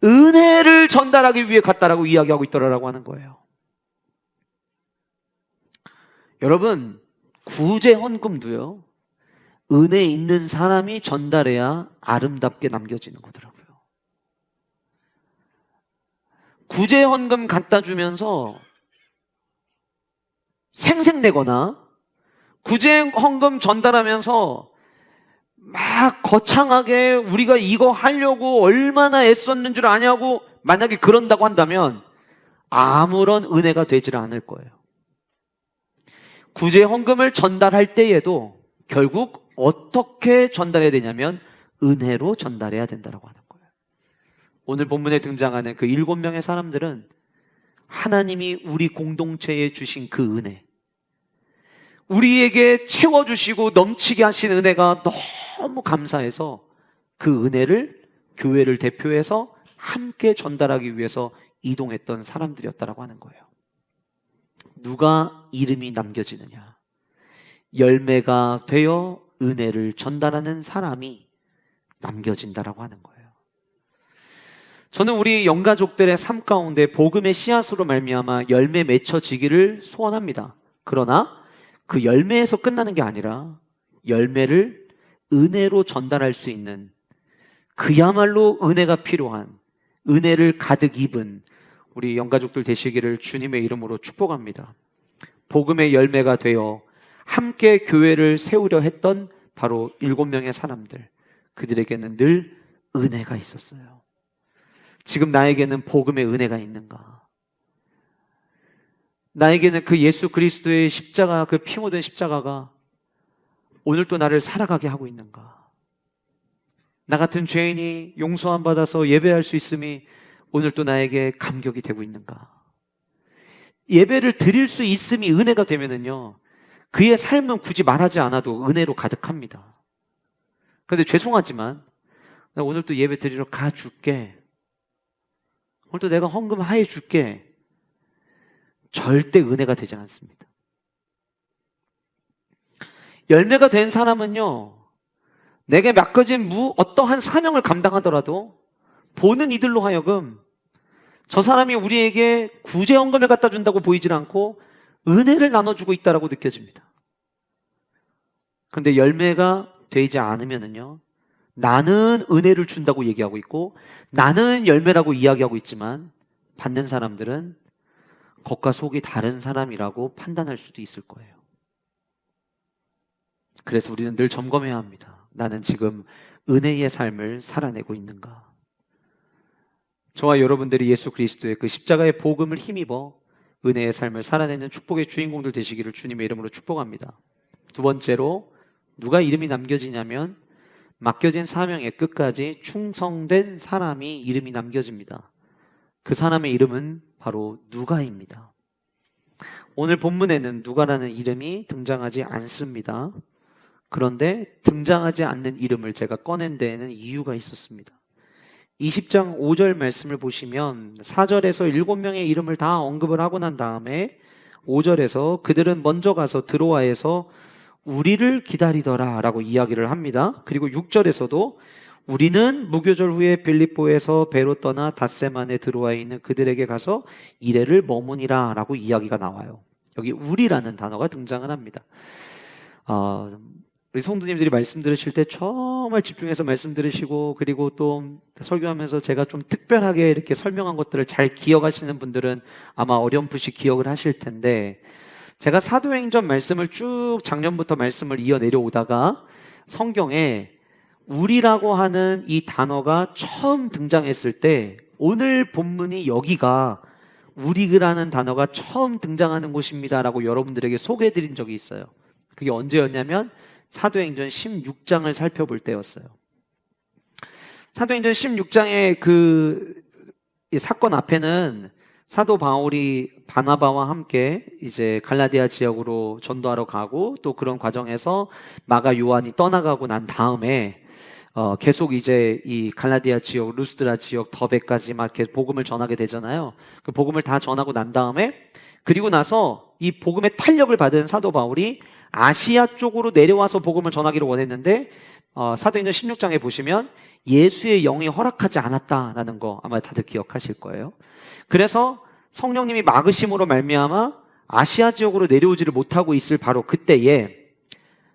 은혜를 전달하기 위해 갔다라고 이야기하고 있더라라고 하는 거예요. 여러분, 구제헌금도요, 은혜 있는 사람이 전달해야 아름답게 남겨지는 거더라고요. 구제헌금 갖다 주면서 생색내거나 구제헌금 전달하면서 막 거창하게 우리가 이거 하려고 얼마나 애썼는 줄 아냐고 만약에 그런다고 한다면 아무런 은혜가 되질 않을 거예요. 구제헌금을 전달할 때에도 결국 어떻게 전달해야 되냐면 은혜로 전달해야 된다고 하는 거예요. 오늘 본문에 등장하는 그 7명의 사람들은 하나님이 우리 공동체에 주신 그 은혜, 우리에게 채워주시고 넘치게 하신 은혜가 너무 감사해서 그 은혜를 교회를 대표해서 함께 전달하기 위해서 이동했던 사람들이었다고 하는 거예요. 누가 이름이 남겨지느냐? 열매가 되어 은혜를 전달하는 사람이 남겨진다라고 하는 거예요. 저는 우리 영가족들의 삶 가운데 복음의 씨앗으로 말미암아 열매 맺혀지기를 소원합니다. 그러나 그 열매에서 끝나는 게 아니라 열매를 은혜로 전달할 수 있는, 그야말로 은혜가 필요한, 은혜를 가득 입은 우리 영가족들 되시기를 주님의 이름으로 축복합니다. 복음의 열매가 되어 함께 교회를 세우려 했던 바로 7명의 사람들, 그들에게는 늘 은혜가 있었어요. 지금 나에게는 복음의 은혜가 있는가? 나에게는 그 예수 그리스도의 십자가, 그 피 묻은 십자가가 오늘 또 나를 살아가게 하고 있는가? 나 같은 죄인이 용서함 받아서 예배할 수 있음이 오늘 또 나에게 감격이 되고 있는가? 예배를 드릴 수 있음이 은혜가 되면은요, 그의 삶은 굳이 말하지 않아도 은혜로 가득합니다. 그런데 죄송하지만 나 오늘 또 예배 드리러 가줄게, 오늘 또 내가 헌금 하해 줄게, 절대 은혜가 되지 않습니다. 열매가 된 사람은요, 내게 맡겨진 어떠한 사명을 감당하더라도 보는 이들로 하여금 저 사람이 우리에게 구제연금을 갖다 준다고 보이질 않고 은혜를 나눠주고 있다라고 느껴집니다. 그런데 열매가 되지 않으면은요, 나는 은혜를 준다고 얘기하고 있고 나는 열매라고 이야기하고 있지만 받는 사람들은 겉과 속이 다른 사람이라고 판단할 수도 있을 거예요. 그래서 우리는 늘 점검해야 합니다. 나는 지금 은혜의 삶을 살아내고 있는가? 저와 여러분들이 예수 그리스도의 그 십자가의 복음을 힘입어 은혜의 삶을 살아내는 축복의 주인공들 되시기를 주님의 이름으로 축복합니다. 두 번째로 누가 이름이 남겨지냐면 맡겨진 사명의 끝까지 충성된 사람이 이름이 남겨집니다. 그 사람의 이름은 바로 누가입니다. 오늘 본문에는 누가라는 이름이 등장하지 않습니다. 그런데 등장하지 않는 이름을 제가 꺼낸 데에는 이유가 있었습니다. 20장 5절 말씀을 보시면 4절에서 7명의 이름을 다 언급을 하고 난 다음에 5절에서 그들은 먼저 가서 드로아에서 우리를 기다리더라 라고 이야기를 합니다. 그리고 6절에서도 우리는 무교절 후에 빌립보에서 배로 떠나 닷새만에 드로아에 있는 그들에게 가서 이레를 머무니라 라고 이야기가 나와요. 여기 우리라는 단어가 등장을 합니다. 우리 성도님들이 말씀 들으실 때 정말 집중해서 말씀 들으시고 그리고 또 설교하면서 제가 좀 특별하게 이렇게 설명한 것들을 잘 기억하시는 분들은 아마 어렴풋이 기억을 하실 텐데, 제가 사도행전 말씀을 쭉 작년부터 말씀을 이어 내려오다가 성경에 우리라고 하는 이 단어가 처음 등장했을 때 오늘 본문이 여기가 우리라는 단어가 처음 등장하는 곳입니다라고 여러분들에게 소개해드린 적이 있어요. 그게 언제였냐면 사도행전 16장을 살펴볼 때였어요. 사도행전 16장의 이 사건 앞에는 사도 바울이 바나바와 함께 이제 갈라디아 지역으로 전도하러 가고 또 그런 과정에서 마가 요한이 떠나가고 난 다음에 계속 이제 이 갈라디아 지역, 루스드라 지역, 더베까지 막 이렇게 복음을 전하게 되잖아요. 그 복음을 다 전하고 난 다음에 그리고 나서 이 복음의 탄력을 받은 사도 바울이 아시아 쪽으로 내려와서 복음을 전하기를 원했는데 사도행전 16장에 보시면 예수의 영이 허락하지 않았다라는 거 아마 다들 기억하실 거예요. 그래서 성령님이 막으심으로 말미암아 아시아 지역으로 내려오지를 못하고 있을 바로 그때에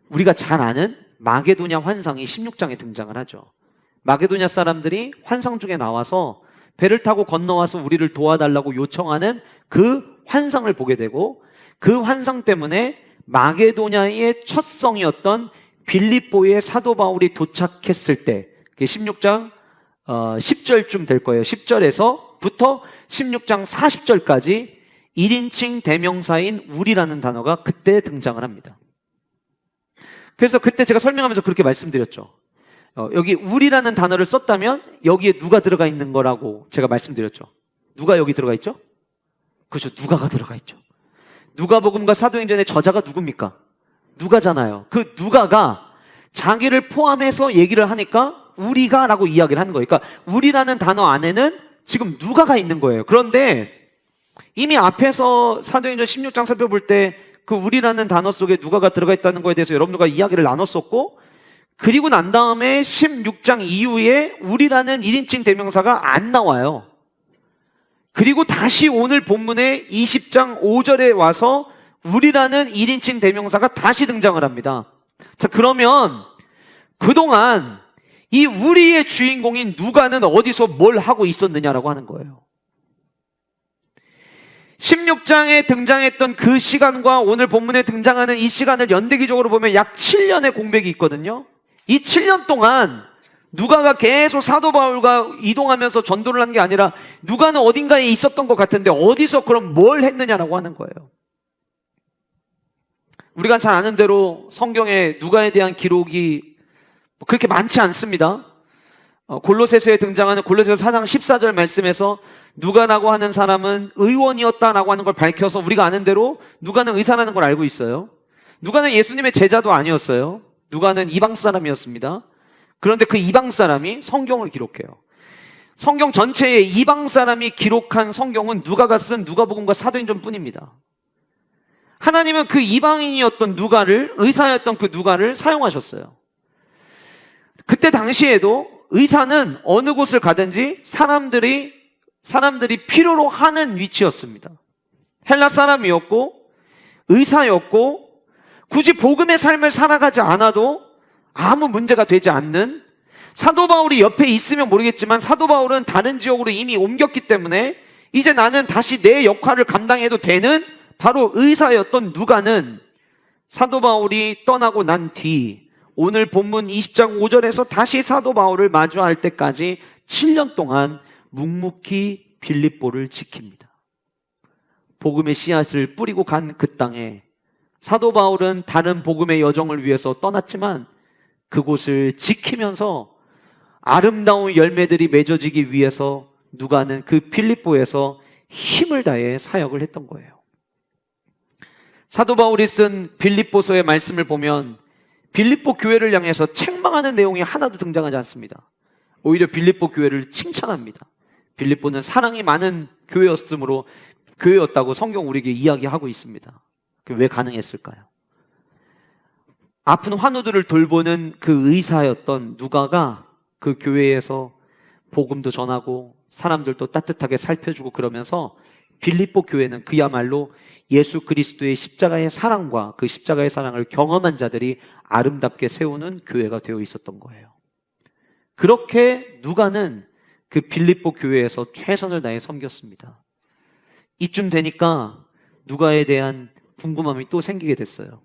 우리가 잘 아는 마게도냐 환상이 16장에 등장을 하죠. 마게도냐 사람들이 환상 중에 나와서 배를 타고 건너와서 우리를 도와달라고 요청하는 그 환상을 보게 되고 그 환상 때문에 마게도냐의 첫 성이었던 빌립보에 사도 바울이 도착했을 때 16장 10절쯤 될 거예요. 10절에서부터 16장 40절까지 1인칭 대명사인 우리라는 단어가 그때 등장을 합니다. 그래서 그때 제가 설명하면서 그렇게 말씀드렸죠. 여기 우리라는 단어를 썼다면 여기에 누가 들어가 있는 거라고 제가 말씀드렸죠. 누가 여기 들어가 있죠? 그렇죠. 누가가 들어가 있죠. 누가복음과 사도행전의 저자가 누굽니까? 누가잖아요. 그 누가가 자기를 포함해서 얘기를 하니까 우리가 라고 이야기를 하는 거예요. 그러니까 우리라는 단어 안에는 지금 누가가 있는 거예요. 그런데 이미 앞에서 사도행전 16장 살펴볼 때 그 우리라는 단어 속에 누가가 들어가 있다는 거에 대해서 여러분들과 이야기를 나눴었고, 그리고 난 다음에 16장 이후에 우리라는 1인칭 대명사가 안 나와요. 그리고 다시 오늘 본문의 20장 5절에 와서 우리라는 1인칭 대명사가 다시 등장을 합니다. 자, 그러면 그동안 이 우리의 주인공인 누가는 어디서 뭘 하고 있었느냐라고 하는 거예요. 16장에 등장했던 그 시간과 오늘 본문에 등장하는 이 시간을 연대기적으로 보면 약 7년의 공백이 있거든요. 이 7년 동안 누가가 계속 사도 바울과 이동하면서 전도를 한 게 아니라 누가는 어딘가에 있었던 것 같은데 어디서 그럼 뭘 했느냐라고 하는 거예요. 우리가 잘 아는 대로 성경에 누가에 대한 기록이 그렇게 많지 않습니다. 골로새서에 등장하는 골로새서 4장 14절 말씀에서 누가라고 하는 사람은 의원이었다라고 하는 걸 밝혀서 우리가 아는 대로 누가는 의사라는 걸 알고 있어요. 누가는 예수님의 제자도 아니었어요. 누가는 이방 사람이었습니다. 그런데 그 이방 사람이 성경을 기록해요. 성경 전체에 이방 사람이 기록한 성경은 누가가 쓴 누가복음과 사도행전 뿐입니다. 하나님은 그 이방인이었던 누가를, 의사였던 그 누가를 사용하셨어요. 그때 당시에도 의사는 어느 곳을 가든지 사람들이 필요로 하는 위치였습니다. 헬라 사람이었고 의사였고 굳이 복음의 삶을 살아가지 않아도 아무 문제가 되지 않는, 사도 바울이 옆에 있으면 모르겠지만 사도 바울은 다른 지역으로 이미 옮겼기 때문에 이제 나는 다시 내 역할을 감당해도 되는 바로 의사였던 누가는 사도 바울이 떠나고 난 뒤 오늘 본문 20장 5절에서 다시 사도 바울을 마주할 때까지 7년 동안 묵묵히 빌립보를 지킵니다. 복음의 씨앗을 뿌리고 간 그 땅에 사도 바울은 다른 복음의 여정을 위해서 떠났지만 그곳을 지키면서 아름다운 열매들이 맺어지기 위해서 누가는 그 빌립보에서 힘을 다해 사역을 했던 거예요. 사도 바울이 쓴 빌립보서의 말씀을 보면 빌립보 교회를 향해서 책망하는 내용이 하나도 등장하지 않습니다. 오히려 빌립보 교회를 칭찬합니다. 빌립보는 사랑이 많은 교회였다고 성경 우리에게 이야기하고 있습니다. 왜 가능했을까요? 아픈 환우들을 돌보는 그 의사였던 누가가 그 교회에서 복음도 전하고 사람들도 따뜻하게 살펴주고 그러면서 빌립보 교회는 그야말로 예수 그리스도의 십자가의 사랑과 그 십자가의 사랑을 경험한 자들이 아름답게 세우는 교회가 되어 있었던 거예요. 그렇게 누가는 그 빌립보 교회에서 최선을 다해 섬겼습니다. 이쯤 되니까 누가에 대한 궁금함이 또 생기게 됐어요.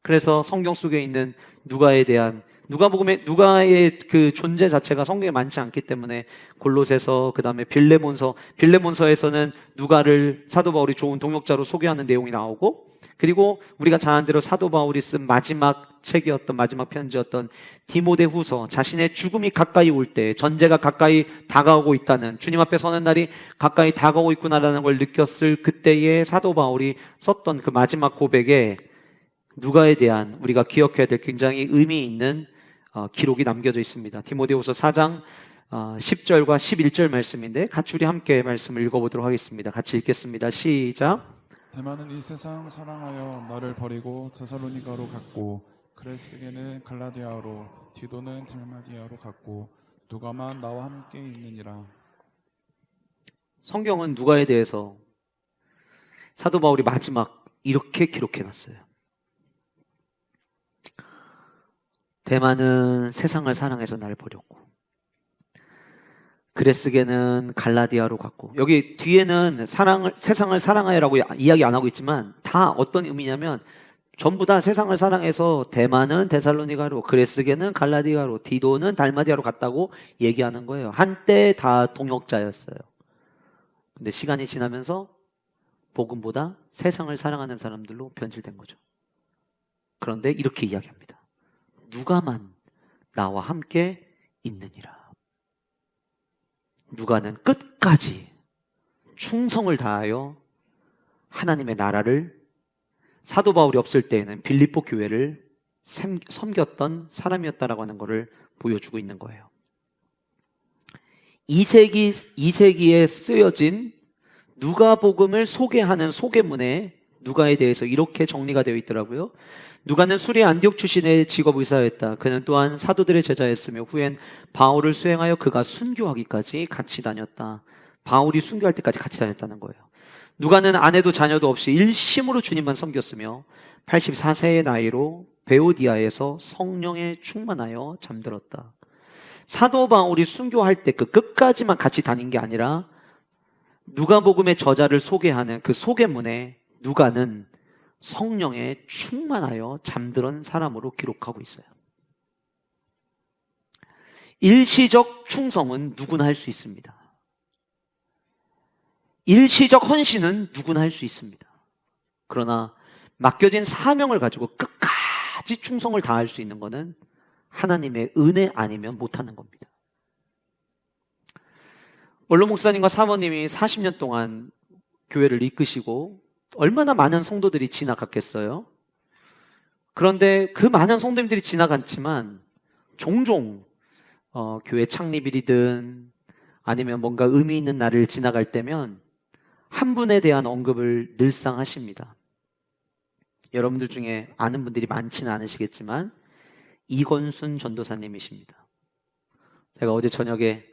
그래서 성경 속에 있는 누가에 대한 누가의 그 존재 자체가 성경에 많지 않기 때문에 골로새서, 그 다음에 빌레몬서에서는 누가를 사도 바울이 좋은 동역자로 소개하는 내용이 나오고, 그리고 우리가 잘 아는 대로 사도 바울이 쓴 마지막 편지였던 디모데후서, 자신의 죽음이 가까이 올 때, 전제가 가까이 다가오고 있다는, 주님 앞에 서는 날이 가까이 다가오고 있구나라는 걸 느꼈을 그때에 사도 바울이 썼던 그 마지막 고백에 누가에 대한 우리가 기억해야 될 굉장히 의미 있는 기록이 남겨져 있습니다. 디모데후서 4장 10절과 11절 말씀인데 같이 우리 함께 말씀을 읽어보도록 하겠습니다. 같이 읽겠습니다. 시작. 대만은 이 세상 사랑하여 나를 버리고 데살로니가로 갔고, 그레스게는 갈라디아로, 디도는 달마디아로 갔고, 누가만 나와 함께 있느니라. 성경은 누가에 대해서 사도 바울이 마지막 이렇게 기록해놨어요. 대만은 세상을 사랑해서 나를 버렸고, 그레스게는 갈라디아로 갔고, 여기 뒤에는 세상을 사랑하여라고 이야기 안 하고 있지만 다 어떤 의미냐면 전부 다 세상을 사랑해서 대만은 데살로니가로, 그레스게는 갈라디아로, 디도는 달마디아로 갔다고 얘기하는 거예요. 한때 다 동역자였어요. 근데 시간이 지나면서 복음보다 세상을 사랑하는 사람들로 변질된 거죠. 그런데 이렇게 이야기합니다. 누가만 나와 함께 있느니라. 누가는 끝까지 충성을 다하여 하나님의 나라를, 사도 바울이 없을 때에는 빌립보 교회를 섬겼던 사람이었다라고 하는 것을 보여주고 있는 거예요. 2세기에 쓰여진 누가복음을 소개하는 소개문에 누가에 대해서 이렇게 정리가 되어 있더라고요. 누가는 수리아 안디옥 출신의 직업 의사였다. 그는 또한 사도들의 제자였으며 후엔 바울을 수행하여 그가 순교하기까지 같이 다녔다. 바울이 순교할 때까지 같이 다녔다는 거예요. 누가는 아내도 자녀도 없이 일심으로 주님만 섬겼으며 84세의 나이로 베오디아에서 성령에 충만하여 잠들었다. 사도 바울이 순교할 때 그 끝까지만 같이 다닌 게 아니라 누가복음의 저자를 소개하는 그 소개문에 누가는 성령에 충만하여 잠들은 사람으로 기록하고 있어요. 일시적 충성은 누구나 할 수 있습니다. 일시적 헌신은 누구나 할 수 있습니다. 그러나 맡겨진 사명을 가지고 끝까지 충성을 다할 수 있는 것은 하나님의 은혜 아니면 못하는 겁니다. 원로 목사님과 사모님이 40년 동안 교회를 이끄시고 얼마나 많은 성도들이 지나갔겠어요? 그런데 그 많은 성도님들이 지나갔지만 종종 교회 창립일이든 아니면 뭔가 의미 있는 날을 지나갈 때면 한 분에 대한 언급을 늘상 하십니다. 여러분들 중에 아는 분들이 많지는 않으시겠지만 이건순 전도사님이십니다. 제가 어제 저녁에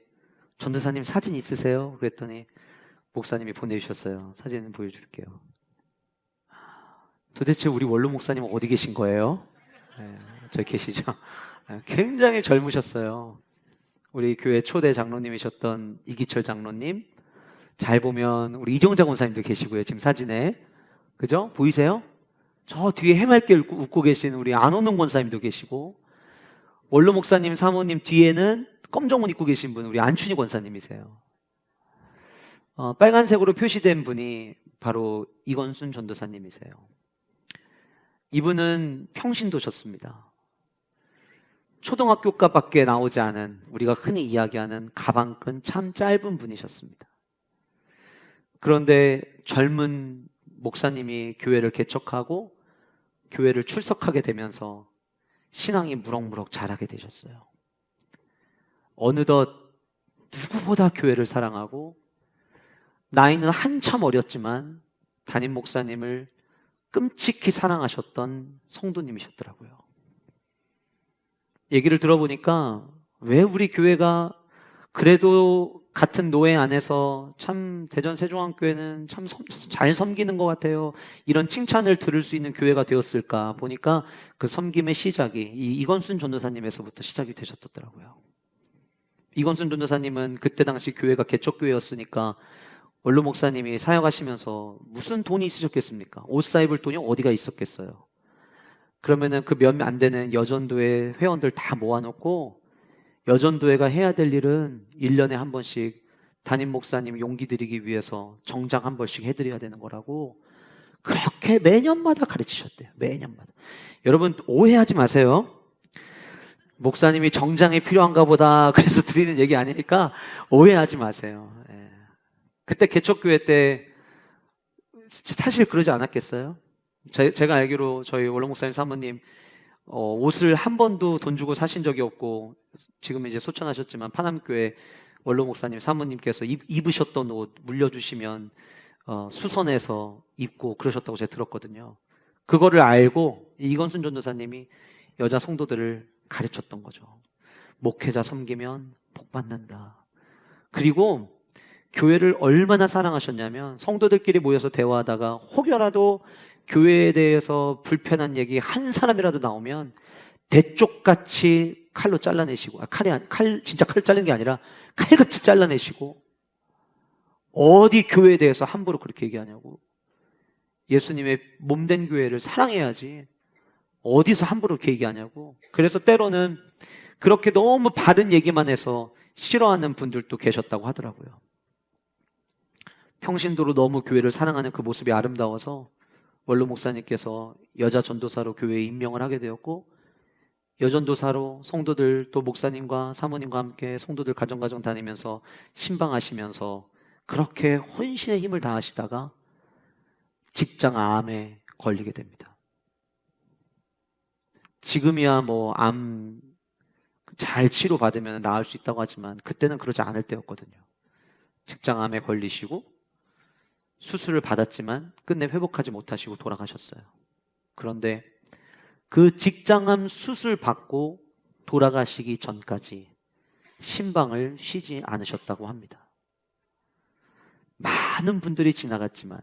전도사님 사진 있으세요? 그랬더니 목사님이 보내주셨어요. 사진 보여줄게요. 도대체 우리 원로 목사님은 어디 계신 거예요? 네, 저기 계시죠? 굉장히 젊으셨어요. 우리 교회 초대 장로님이셨던 이기철 장로님, 잘 보면 우리 이정자 권사님도 계시고요. 지금 사진에. 그죠? 보이세요? 저 뒤에 해맑게 웃고 계신 우리 안호능 권사님도 계시고, 원로 목사님 사모님 뒤에는 검정옷 입고 계신 분 우리 안춘희 권사님이세요. 빨간색으로 표시된 분이 바로 이건순 전도사님이세요. 이분은 평신도셨습니다. 초등학교값밖에 나오지 않은, 우리가 흔히 이야기하는 가방끈 참 짧은 분이셨습니다. 그런데 젊은 목사님이 교회를 개척하고 교회를 출석하게 되면서 신앙이 무럭무럭 자라게 되셨어요. 어느덧 누구보다 교회를 사랑하고, 나이는 한참 어렸지만 담임 목사님을 끔찍히 사랑하셨던 성도님이셨더라고요. 얘기를 들어보니까 왜 우리 교회가 그래도 같은 노예 안에서 참 대전 세종한교회는 참 잘 섬기는 것 같아요, 이런 칭찬을 들을 수 있는 교회가 되었을까 보니까 그 섬김의 시작이 이건순 전도사님에서부터 시작이 되셨더라고요. 이건순 전도사님은 그때 당시 교회가 개척교회였으니까 원로 목사님이 사역하시면서 무슨 돈이 있으셨겠습니까? 옷 사입을 돈이 어디가 있었겠어요? 그러면은 그 몇 안 되는 여전도회 회원들 다 모아놓고 여전도회가 해야 될 일은 1년에 한 번씩 담임 목사님 용기 드리기 위해서 정장 한 번씩 해드려야 되는 거라고 그렇게 매년마다 가르치셨대요. 매년마다. 여러분 오해하지 마세요. 목사님이 정장이 필요한가 보다 그래서 드리는 얘기 아니니까 오해하지 마세요. 예. 그때 개척교회 때 사실 그러지 않았겠어요? 제가 알기로 저희 원로 목사님 사모님 옷을 한 번도 돈 주고 사신 적이 없고, 지금 이제 소천하셨지만 파남교회 원로 목사님 사모님께서 입으셨던 옷 물려주시면 수선해서 입고 그러셨다고 제가 들었거든요. 그거를 알고 이건순 전도사님이 여자 성도들을 가르쳤던 거죠. 목회자 섬기면 복 받는다. 그리고 교회를 얼마나 사랑하셨냐면 성도들끼리 모여서 대화하다가 혹여라도 교회에 대해서 불편한 얘기 한 사람이라도 나오면 대쪽같이 칼로 잘라내시고, 진짜 칼 자르는 게 아니라 칼같이 잘라내시고, 어디 교회에 대해서 함부로 그렇게 얘기하냐고. 예수님의 몸된 교회를 사랑해야지 어디서 함부로 그렇게 얘기하냐고. 그래서 때로는 그렇게 너무 바른 얘기만 해서 싫어하는 분들도 계셨다고 하더라고요. 평신도로 너무 교회를 사랑하는 그 모습이 아름다워서 원로 목사님께서 여자 전도사로 교회에 임명을 하게 되었고, 여전도사로 성도들 또 목사님과 사모님과 함께 성도들 가정가정 다니면서 신방하시면서 그렇게 혼신의 힘을 다하시다가 직장 암에 걸리게 됩니다. 지금이야 뭐 암 잘 치료받으면 나을 수 있다고 하지만 그때는 그러지 않을 때였거든요. 직장 암에 걸리시고 수술을 받았지만 끝내 회복하지 못하시고 돌아가셨어요. 그런데 그 직장암 수술 받고 돌아가시기 전까지 신방을 쉬지 않으셨다고 합니다. 많은 분들이 지나갔지만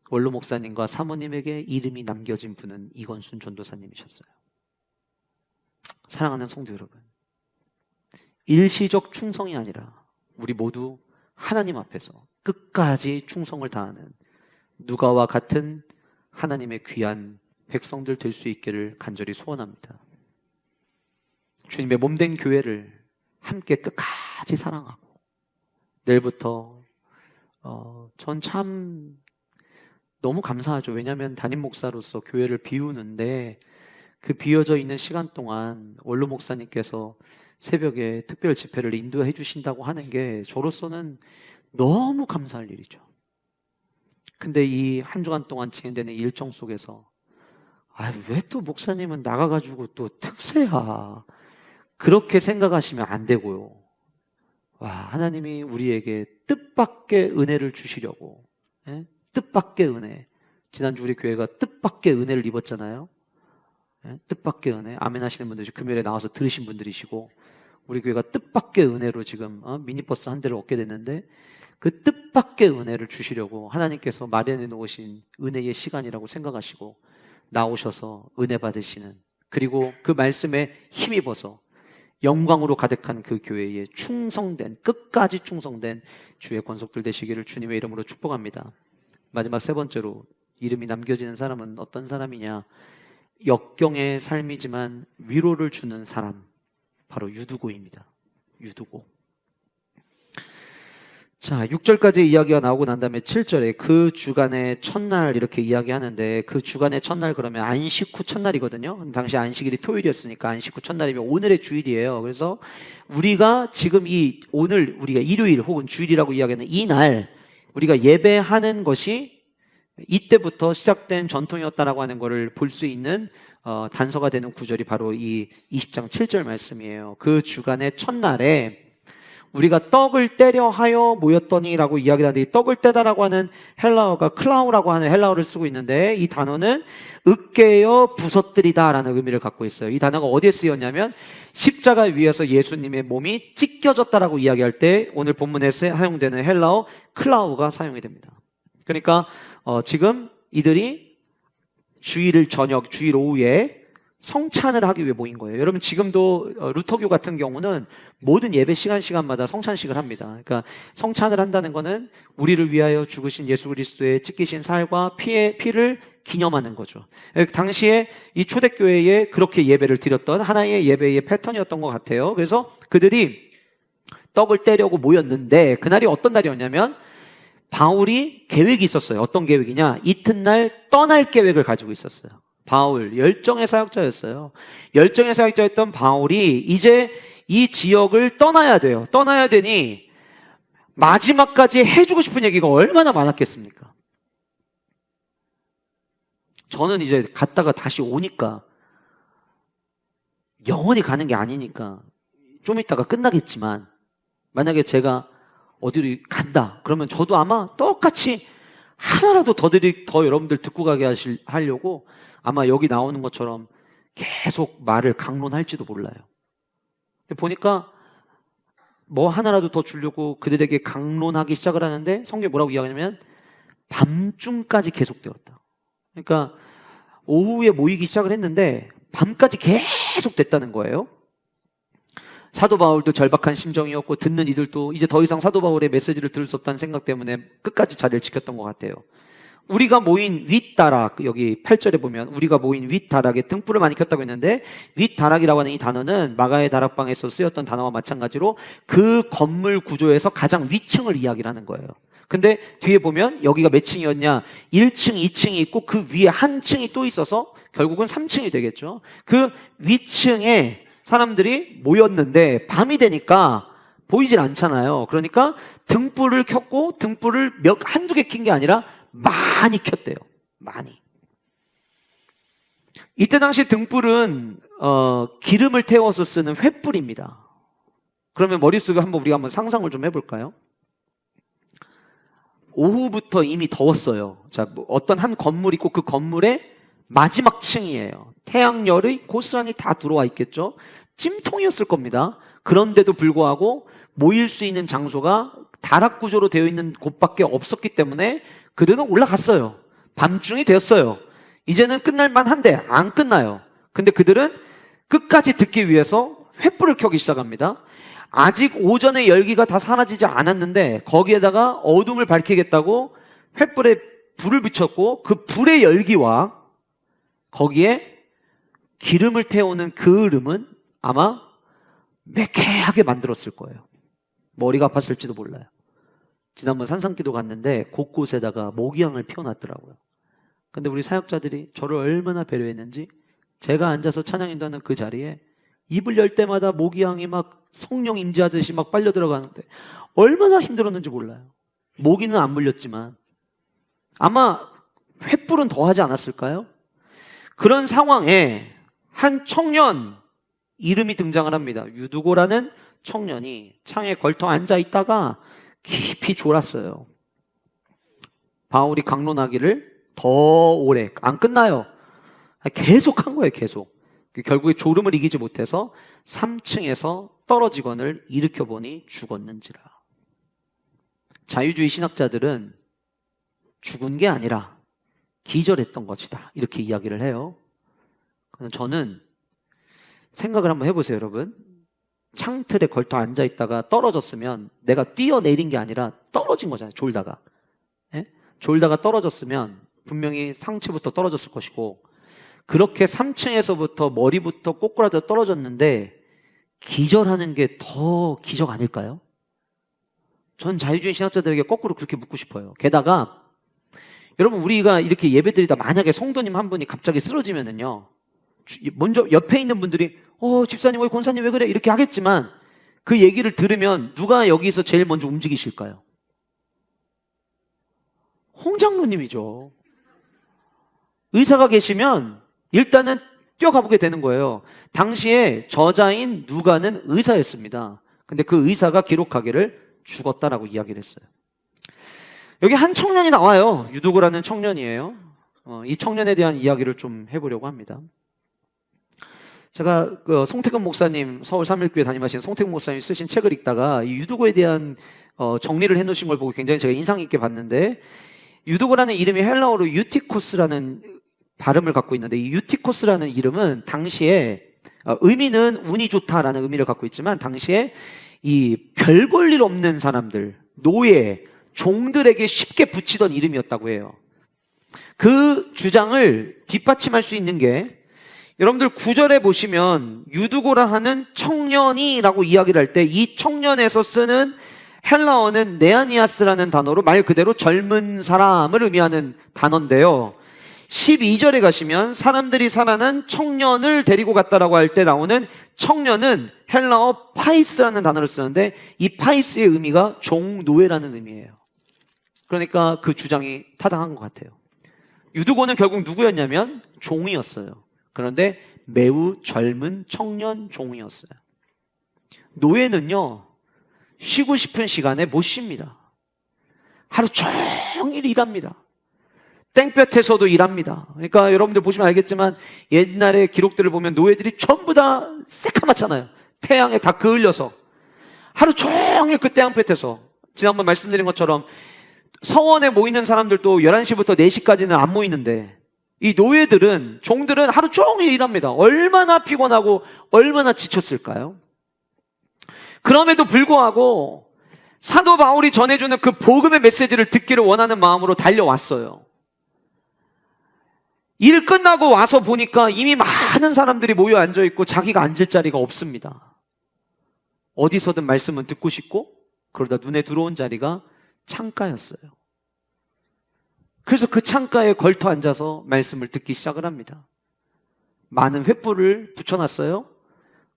원로 목사님과 사모님에게 이름이 남겨진 분은 이건순 전도사님이셨어요. 사랑하는 성도 여러분, 일시적 충성이 아니라 우리 모두 하나님 앞에서 끝까지 충성을 다하는 누가와 같은 하나님의 귀한 백성들 될 수 있기를 간절히 소원합니다. 주님의 몸된 교회를 함께 끝까지 사랑하고, 내일부터 전 참 너무 감사하죠. 왜냐하면 담임 목사로서 교회를 비우는데 그 비어져 있는 시간 동안 원로 목사님께서 새벽에 특별 집회를 인도해 주신다고 하는 게 저로서는 너무 감사할 일이죠. 근데 이 한 주간 동안 진행되는 일정 속에서 왜 또 목사님은 나가가지고 또 특세야, 그렇게 생각하시면 안 되고요. 와, 하나님이 우리에게 뜻밖의 은혜를 주시려고, 예? 뜻밖의 은혜. 지난주 우리 교회가 뜻밖의 은혜를 입었잖아요. 예? 뜻밖의 은혜. 아멘 하시는 분들 금요일에 나와서 들으신 분들이시고, 우리 교회가 뜻밖의 은혜로 지금 미니버스 한 대를 얻게 됐는데, 그 뜻밖의 은혜를 주시려고 하나님께서 마련해 놓으신 은혜의 시간이라고 생각하시고 나오셔서 은혜 받으시는, 그리고 그 말씀에 힘입어서 영광으로 가득한 그 교회에 충성된, 끝까지 충성된 주의 권속들 되시기를 주님의 이름으로 축복합니다. 마지막 세 번째로 이름이 남겨지는 사람은 어떤 사람이냐? 역경의 삶이지만 위로를 주는 사람, 바로 유두고입니다. 유두고. 자, 6절까지 이야기가 나오고 난 다음에 7절에 그 주간의 첫날 이렇게 이야기하는데, 그 주간의 첫날 그러면 안식 후 첫날이거든요. 당시 안식일이 토요일이었으니까 안식 후 첫날이면 오늘의 주일이에요. 그래서 우리가 지금 오늘 우리가 일요일 혹은 주일이라고 이야기하는 이 날 우리가 예배하는 것이 이때부터 시작된 전통이었다라고 하는 것을 볼 수 있는 단서가 되는 구절이 바로 이 20장 7절 말씀이에요. 그 주간의 첫날에 우리가 떡을 떼려 하여 모였더니라고 이야기를 하는데, 이 떡을 떼다라고 하는 헬라어가 클라우라고 하는 헬라어를 쓰고 있는데, 이 단어는 으깨어 부서뜨리다라는 의미를 갖고 있어요. 이 단어가 어디에 쓰였냐면 십자가 위에서 예수님의 몸이 찢겨졌다라고 이야기할 때 오늘 본문에 사용되는 헬라어 클라우가 사용이 됩니다. 그러니까 지금 이들이 주일 저녁, 주일 오후에 성찬을 하기 위해 모인 거예요. 여러분, 지금도 루터교 같은 경우는 모든 예배 시간마다 성찬식을 합니다. 그러니까 성찬을 한다는 것은 우리를 위하여 죽으신 예수 그리스도의 찢기신 살과 피를 기념하는 거죠. 당시에 이 초대교회에 그렇게 예배를 드렸던 하나의 예배의 패턴이었던 것 같아요. 그래서 그들이 떡을 떼려고 모였는데, 그날이 어떤 날이었냐면 바울이 계획이 있었어요. 어떤 계획이냐? 이튿날 떠날 계획을 가지고 있었어요. 바울, 열정의 사역자였어요. 열정의 사역자였던 바울이 이제 이 지역을 떠나야 돼요. 떠나야 되니 마지막까지 해주고 싶은 얘기가 얼마나 많았겠습니까? 저는 이제 갔다가 다시 오니까 영원히 가는 게 아니니까 좀 이따가 끝나겠지만, 만약에 제가 어디로 간다 그러면 저도 아마 똑같이 하나라도 더 여러분들 듣고 가게 하려고 아마 여기 나오는 것처럼 계속 말을 강론할지도 몰라요. 보니까 뭐 하나라도 더 주려고 그들에게 강론하기 시작을 하는데, 성경에 뭐라고 이야기하냐면 밤중까지 계속되었다. 그러니까 오후에 모이기 시작을 했는데 밤까지 계속 됐다는 거예요. 사도 바울도 절박한 심정이었고 듣는 이들도 이제 더 이상 사도 바울의 메시지를 들을 수 없다는 생각 때문에 끝까지 자리를 지켰던 것 같아요. 우리가 모인 윗다락, 여기 8절에 보면 우리가 모인 윗다락에 등불을 많이 켰다고 했는데, 윗다락이라고 하는 이 단어는 마가의 다락방에서 쓰였던 단어와 마찬가지로 그 건물 구조에서 가장 위층을 이야기를 하는 거예요. 근데 뒤에 보면 여기가 몇 층이었냐? 1층, 2층이 있고 그 위에 한 층이 또 있어서 결국은 3층이 되겠죠. 그 위층에 사람들이 모였는데 밤이 되니까 보이질 않잖아요. 그러니까 등불을 켰고, 등불을 한두 개 킨 게 아니라 많이 켰대요. 많이. 이때 당시 등불은 기름을 태워서 쓰는 횃불입니다. 그러면 머릿속에 우리가 한번 상상을 좀 해볼까요? 오후부터 이미 더웠어요. 자, 어떤 한 건물이 있고 그 건물의 마지막 층이에요. 태양열이 고스란히 다 들어와 있겠죠. 찜통이었을 겁니다. 그런데도 불구하고 모일 수 있는 장소가 다락 구조로 되어 있는 곳밖에 없었기 때문에 그들은 올라갔어요. 밤중이 되었어요. 이제는 끝날만 한데 안 끝나요. 근데 그들은 끝까지 듣기 위해서 횃불을 켜기 시작합니다. 아직 오전의 열기가 다 사라지지 않았는데 거기에다가 어둠을 밝히겠다고 횃불에 불을 붙였고, 그 불의 열기와 거기에 기름을 태우는 그 흐름은 아마 매캐하게 만들었을 거예요. 머리가 아팠을지도 몰라요. 지난번 산상기도 갔는데 곳곳에다가 모기향을 피워놨더라고요. 근데 우리 사역자들이 저를 얼마나 배려했는지, 제가 앉아서 찬양인도하는 그 자리에 입을 열 때마다 모기향이 막 성령 임재하듯이 막 빨려 들어가는데 얼마나 힘들었는지 몰라요. 모기는 안 물렸지만 아마 횃불은 더 하지 않았을까요? 그런 상황에 한 청년 이름이 등장을 합니다. 유두고라는 청년이 창에 걸터 앉아 있다가 깊이 졸았어요. 바울이 강론하기를 더 오래, 안 끝나요. 계속 한 거예요, 계속. 결국에 졸음을 이기지 못해서 3층에서 떨어지건을 일으켜보니 죽었는지라. 자유주의 신학자들은 죽은 게 아니라 기절했던 것이다, 이렇게 이야기를 해요. 저는 생각을 한번 해보세요, 여러분. 창틀에 걸터 앉아있다가 떨어졌으면 내가 뛰어내린 게 아니라 떨어진 거잖아요, 졸다가. 예? 졸다가 떨어졌으면 분명히 상체부터 떨어졌을 것이고, 그렇게 3층에서부터 머리부터 꼬꾸라져 떨어졌는데 기절하는 게 더 기적 아닐까요? 전 자유주의 신학자들에게 거꾸로 그렇게 묻고 싶어요. 게다가 여러분, 우리가 이렇게 예배드리다 만약에 성도님 한 분이 갑자기 쓰러지면은요, 먼저 옆에 있는 분들이 집사님, 권사님 왜 그래? 이렇게 하겠지만 그 얘기를 들으면 누가 여기서 제일 먼저 움직이실까요? 홍 장로님이죠. 의사가 계시면 일단은 뛰어가보게 되는 거예요. 당시에 저자인 누가는 의사였습니다. 근데 그 의사가 기록하기를 죽었다라고 이야기를 했어요. 여기 한 청년이 나와요. 유두고라는 청년이에요. 이 청년에 대한 이야기를 좀 해보려고 합니다. 제가 송태근 목사님, 서울 3.1교회 담임하신 송태근 목사님 쓰신 책을 읽다가 이 유두고에 대한 정리를 해놓으신 걸 보고 굉장히 제가 인상 깊게 봤는데, 유두고라는 이름이 헬라어로 유티코스라는 발음을 갖고 있는데, 이 유티코스라는 이름은 당시에 의미는 운이 좋다라는 의미를 갖고 있지만, 당시에 이 별 볼 일 없는 사람들, 노예, 종들에게 쉽게 붙이던 이름이었다고 해요. 그 주장을 뒷받침할 수 있는 게, 여러분들 9절에 보시면 유두고라 하는 청년이라고 이야기를 할 때 이 청년에서 쓰는 헬라어는 네아니아스라는 단어로 말 그대로 젊은 사람을 의미하는 단어인데요. 12절에 가시면 사람들이 사랑하는 청년을 데리고 갔다라고 할 때 나오는 청년은 헬라어 파이스라는 단어를 쓰는데, 이 파이스의 의미가 종노예라는 의미예요. 그러니까 그 주장이 타당한 것 같아요. 유두고는 결국 누구였냐면 종이었어요. 그런데 매우 젊은 청년 종이었어요. 노예는요, 쉬고 싶은 시간에 못 쉽니다. 하루 종일 일합니다. 땡볕에서도 일합니다. 그러니까 여러분들 보시면 알겠지만 옛날의 기록들을 보면 노예들이 전부 다 새카맣잖아요. 태양에 다 그을려서 하루 종일 그 태양볕에서, 지난번 말씀드린 것처럼 서원에 모이는 사람들도 11시부터 4시까지는 안 모이는데, 이 노예들은, 종들은 하루 종일 일합니다. 얼마나 피곤하고 얼마나 지쳤을까요? 그럼에도 불구하고 사도 바울이 전해주는 그 복음의 메시지를 듣기를 원하는 마음으로 달려왔어요. 일 끝나고 와서 보니까 이미 많은 사람들이 모여 앉아있고 자기가 앉을 자리가 없습니다. 어디서든 말씀은 듣고 싶고, 그러다 눈에 들어온 자리가 창가였어요. 그래서 그 창가에 걸터 앉아서 말씀을 듣기 시작을 합니다. 많은 횃불을 붙여놨어요.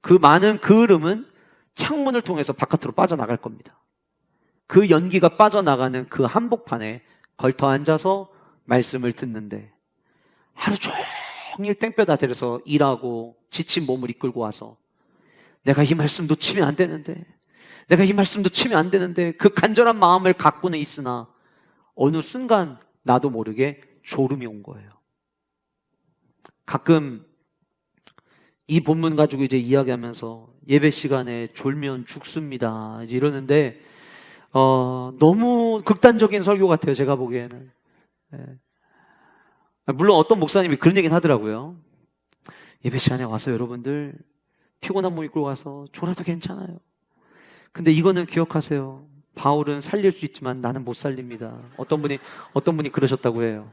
그 많은 그을음은 창문을 통해서 바깥으로 빠져나갈 겁니다. 그 연기가 빠져나가는 그 한복판에 걸터 앉아서 말씀을 듣는데, 하루 종일 땡볕 아래에서 일하고 지친 몸을 이끌고 와서 내가 이 말씀 놓치면 안 되는데, 내가 이 말씀 놓치면 안 되는데, 그 간절한 마음을 갖고는 있으나 어느 순간 나도 모르게 졸음이 온 거예요. 가끔 이 본문 가지고 이제 이야기하면서 예배 시간에 졸면 죽습니다 이제 이러는데, 너무 극단적인 설교 같아요, 제가 보기에는. 물론 어떤 목사님이 그런 얘기는 하더라고요. 예배 시간에 와서 여러분들 피곤한 몸 이끌고 와서 졸아도 괜찮아요. 근데 이거는 기억하세요. 바울은 살릴 수 있지만 나는 못 살립니다. 어떤 분이 그러셨다고 해요.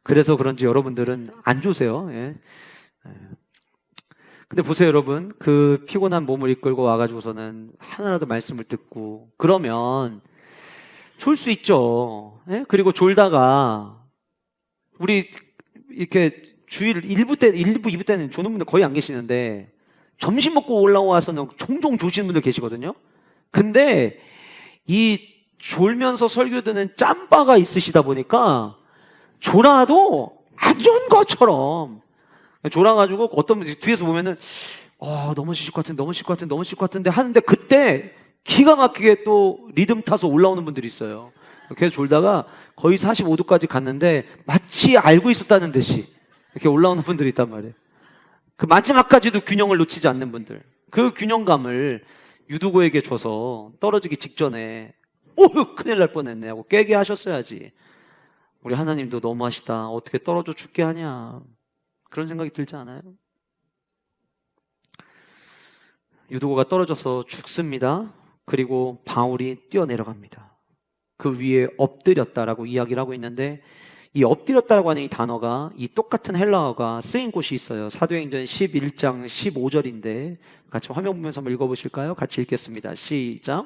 그래서 그런지 여러분들은 안 조세요. 근데 보세요, 여러분. 그 피곤한 몸을 이끌고 와가지고서는 하나라도 말씀을 듣고 그러면 졸 수 있죠. 그리고 졸다가 우리 이렇게 주일 1부, 2부 때는 조는 분들 거의 안 계시는데, 점심 먹고 올라와서는 종종 조시는 분들 계시거든요. 근데 이 졸면서 설교 듣는 짬바가 있으시다 보니까 졸아도 안 좋은 것처럼 졸아가지고 어떤 분 뒤에서 보면은 넘어지실 것 같은데, 넘어질 것 같은데, 넘어질 것 같은데 하는데 그때 기가 막히게 또 리듬 타서 올라오는 분들이 있어요. 계속 졸다가 거의 45도까지 갔는데 마치 알고 있었다는 듯이 이렇게 올라오는 분들이 있단 말이에요. 그 마지막까지도 균형을 놓치지 않는 분들. 그 균형감을 유두고에게 줘서 떨어지기 직전에 큰일 날 뻔했네 하고 깨게 하셨어야지. 우리 하나님도 너무하시다. 어떻게 떨어져 죽게 하냐. 그런 생각이 들지 않아요? 유두고가 떨어져서 죽습니다. 그리고 바울이 뛰어내려갑니다. 그 위에 엎드렸다라고 이야기를 하고 있는데 이 엎드렸다라고 하는 이 단어가 이 똑같은 헬라어가 쓰인 곳이 있어요. 사도행전 11장 15절인데 같이 화면 보면서 한번 읽어보실까요? 같이 읽겠습니다. 시작.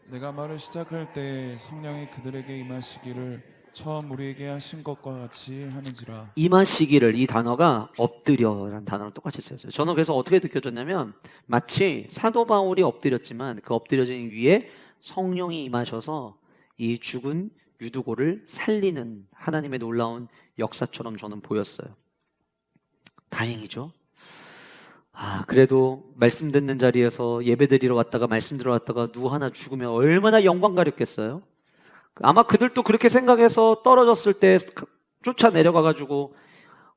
내가 말을 시작할 때 성령이 그들에게 임하시기를 처음 우리에게 하신 것과 같이 하는지라. 임하시기를 이 단어가 엎드려라는 단어랑 똑같이 쓰였어요. 저는 그래서 어떻게 느껴졌냐면 마치 사도 바울이 엎드렸지만 그 엎드려진 위에 성령이 임하셔서 이 죽은 유두고를 살리는 하나님의 놀라운 역사처럼 저는 보였어요. 다행이죠. 그래도 말씀 듣는 자리에서 예배 드리러 왔다가 말씀 들어왔다가 누구 하나 죽으면 얼마나 영광 가렸겠어요? 아마 그들도 그렇게 생각해서 떨어졌을 때 쫓아 내려가가지고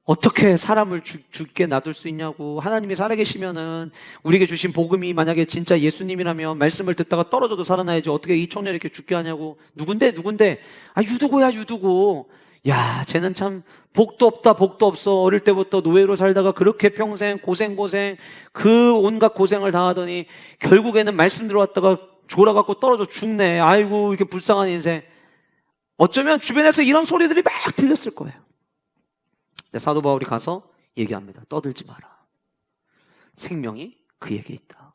어떻게 사람을 죽게 놔둘 수 있냐고, 하나님이 살아계시면은 우리에게 주신 복음이 만약에 진짜 예수님이라면 말씀을 듣다가 떨어져도 살아나야지 어떻게 이 청년 이렇게 죽게 하냐고. 누군데 유두고야 유두고. 야, 쟤는 참 복도 없다 복도 없어. 어릴 때부터 노예로 살다가 그렇게 평생 고생 그 온갖 고생을 당하더니 결국에는 말씀 들어왔다가 졸아갖고 떨어져 죽네. 아이고 이렇게 불쌍한 인생. 어쩌면 주변에서 이런 소리들이 막 들렸을 거예요. 근데 사도 바울이 가서 얘기합니다. 떠들지 마라. 생명이 그에게 있다.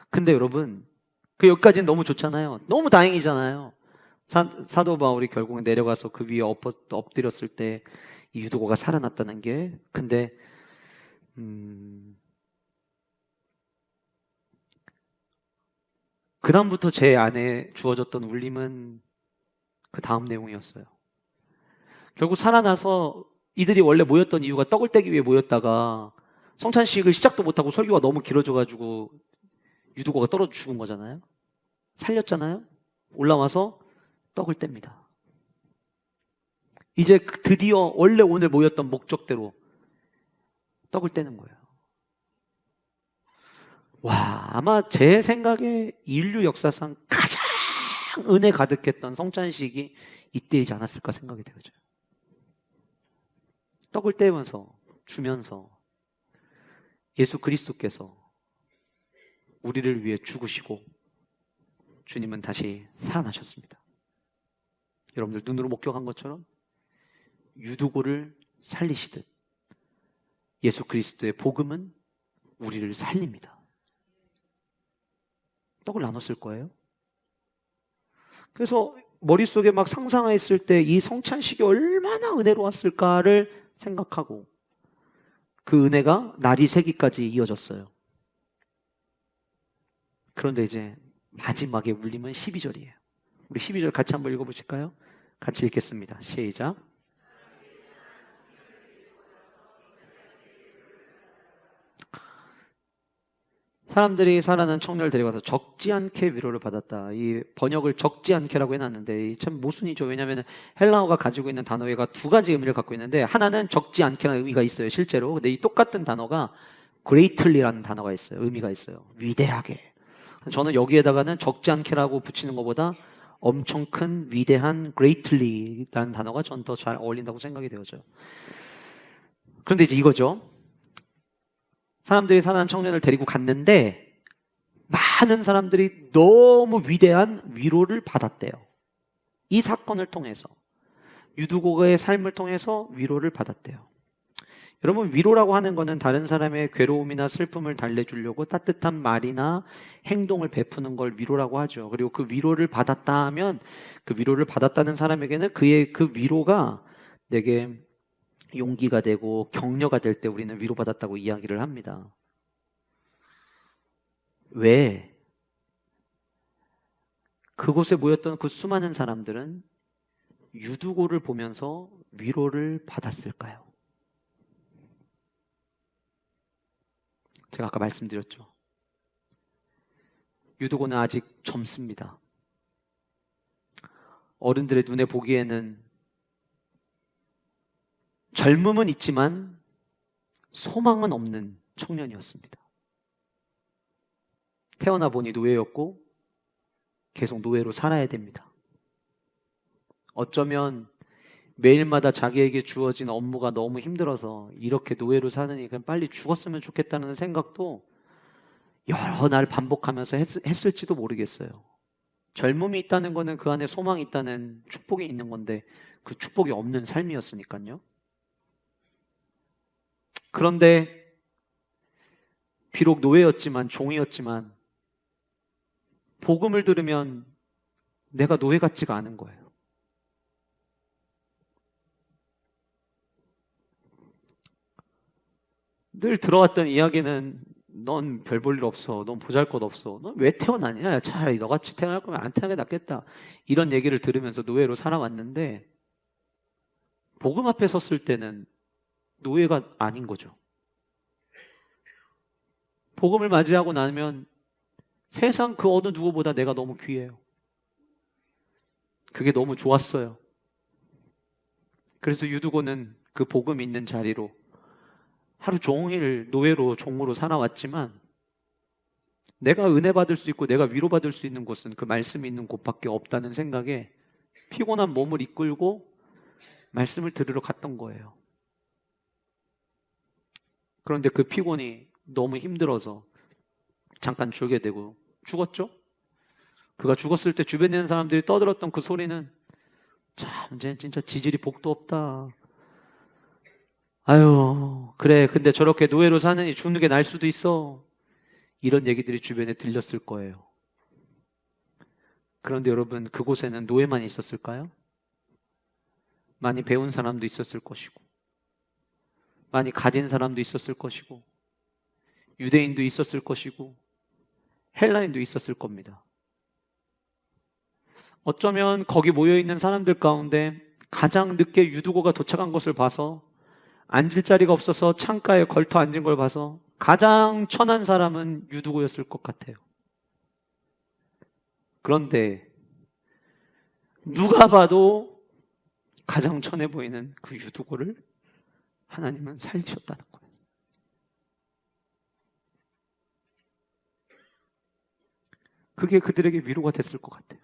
근데 여러분, 그 여기까지는 너무 좋잖아요. 너무 다행이잖아요. 사도 바울이 결국은 내려가서 그 위에 엎드렸을 때 이 유두고가 살아났다는 게. 근데 그 다음부터 제 안에 주어졌던 울림은 그 다음 내용이었어요. 결국 살아나서 이들이 원래 모였던 이유가 떡을 떼기 위해 모였다가 성찬식을 시작도 못하고 설교가 너무 길어져가지고 유두고가 떨어져 죽은 거잖아요. 살렸잖아요. 올라와서 떡을 뗍니다. 이제 드디어 원래 오늘 모였던 목적대로 떡을 떼는 거예요. 아마 제 생각에 인류 역사상 가장 은혜 가득했던 성찬식이 이때이지 않았을까 생각이 되어져요. 떡을 떼면서 주면서 예수 그리스도께서 우리를 위해 죽으시고 주님은 다시 살아나셨습니다. 여러분들 눈으로 목격한 것처럼 유두고를 살리시듯 예수 그리스도의 복음은 우리를 살립니다. 떡을 나눴을 거예요. 그래서 머릿속에 막 상상했을 때 이 성찬식이 얼마나 은혜로웠을까를 생각하고 그 은혜가 날이 새기까지 이어졌어요. 그런데 이제 마지막에 울림은 12절이에요. 우리 12절 같이 한번 읽어보실까요? 같이 읽겠습니다. 시작. 사람들이 살아난 청년을 데려가서 적지 않게 위로를 받았다. 이 번역을 적지 않게라고 해놨는데 참 모순이죠. 왜냐하면 헬라어가 가지고 있는 단어가 두 가지 의미를 갖고 있는데 하나는 적지 않게라는 의미가 있어요, 실제로. 근데 이 똑같은 단어가 greatly라는 단어가 있어요. 의미가 있어요. 위대하게. 저는 여기에다가는 적지 않게라고 붙이는 것보다 엄청 큰 위대한 greatly라는 단어가 전 더 잘 어울린다고 생각이 되어져요. 그런데 이제 이거죠. 사람들이 살아난 청년을 데리고 갔는데 많은 사람들이 너무 위대한 위로를 받았대요. 이 사건을 통해서, 유두고의 삶을 통해서 위로를 받았대요. 여러분, 위로라고 하는 거는 다른 사람의 괴로움이나 슬픔을 달래주려고 따뜻한 말이나 행동을 베푸는 걸 위로라고 하죠. 그리고 그 위로를 받았다 하면 그 위로를 받았다는 사람에게는 그의 그 위로가 내게 용기가 되고 격려가 될 때 우리는 위로받았다고 이야기를 합니다. 왜? 그곳에 모였던 그 수많은 사람들은 유두고를 보면서 위로를 받았을까요? 제가 아까 말씀드렸죠. 유두고는 아직 젊습니다. 어른들의 눈에 보기에는 젊음은 있지만 소망은 없는 청년이었습니다. 태어나 보니 노예였고 계속 노예로 살아야 됩니다. 어쩌면 매일마다 자기에게 주어진 업무가 너무 힘들어서 이렇게 노예로 사느니 그냥 빨리 죽었으면 좋겠다는 생각도 여러 날 반복하면서 했을지도 모르겠어요. 젊음이 있다는 거는 그 안에 소망이 있다는 축복이 있는 건데 그 축복이 없는 삶이었으니까요. 그런데 비록 노예였지만 종이었지만 복음을 들으면 내가 노예 같지가 않은 거예요. 늘 들어왔던 이야기는 넌 별 볼 일 없어. 넌 보잘것 없어. 넌 왜 태어나냐? 차라리 너같이 태어날 거면 안 태어나게 낫겠다. 이런 얘기를 들으면서 노예로 살아왔는데 복음 앞에 섰을 때는 노예가 아닌 거죠. 복음을 맞이하고 나면 세상 그 어느 누구보다 내가 너무 귀해요. 그게 너무 좋았어요. 그래서 유두고는 그 복음 있는 자리로 하루 종일 노예로 종으로 살아왔지만 내가 은혜 받을 수 있고 내가 위로받을 수 있는 곳은 그 말씀이 있는 곳밖에 없다는 생각에 피곤한 몸을 이끌고 말씀을 들으러 갔던 거예요. 그런데 그 피곤이 너무 힘들어서 잠깐 졸게 되고 죽었죠? 그가 죽었을 때 주변에 있는 사람들이 떠들었던 그 소리는 참, 쟤 진짜 지질이 복도 없다. 아유, 그래. 근데 저렇게 노예로 사느니 죽는 게 나을 수도 있어. 이런 얘기들이 주변에 들렸을 거예요. 그런데 여러분, 그곳에는 노예만 있었을까요? 많이 배운 사람도 있었을 것이고, 많이 가진 사람도 있었을 것이고, 유대인도 있었을 것이고, 헬라인도 있었을 겁니다. 어쩌면 거기 모여있는 사람들 가운데 가장 늦게 유두고가 도착한 것을 봐서 앉을 자리가 없어서 창가에 걸터 앉은 걸 봐서 가장 천한 사람은 유두고였을 것 같아요. 그런데 누가 봐도 가장 천해 보이는 그 유두고를 하나님은 살리셨다는 거예요. 그게 그들에게 위로가 됐을 것 같아요.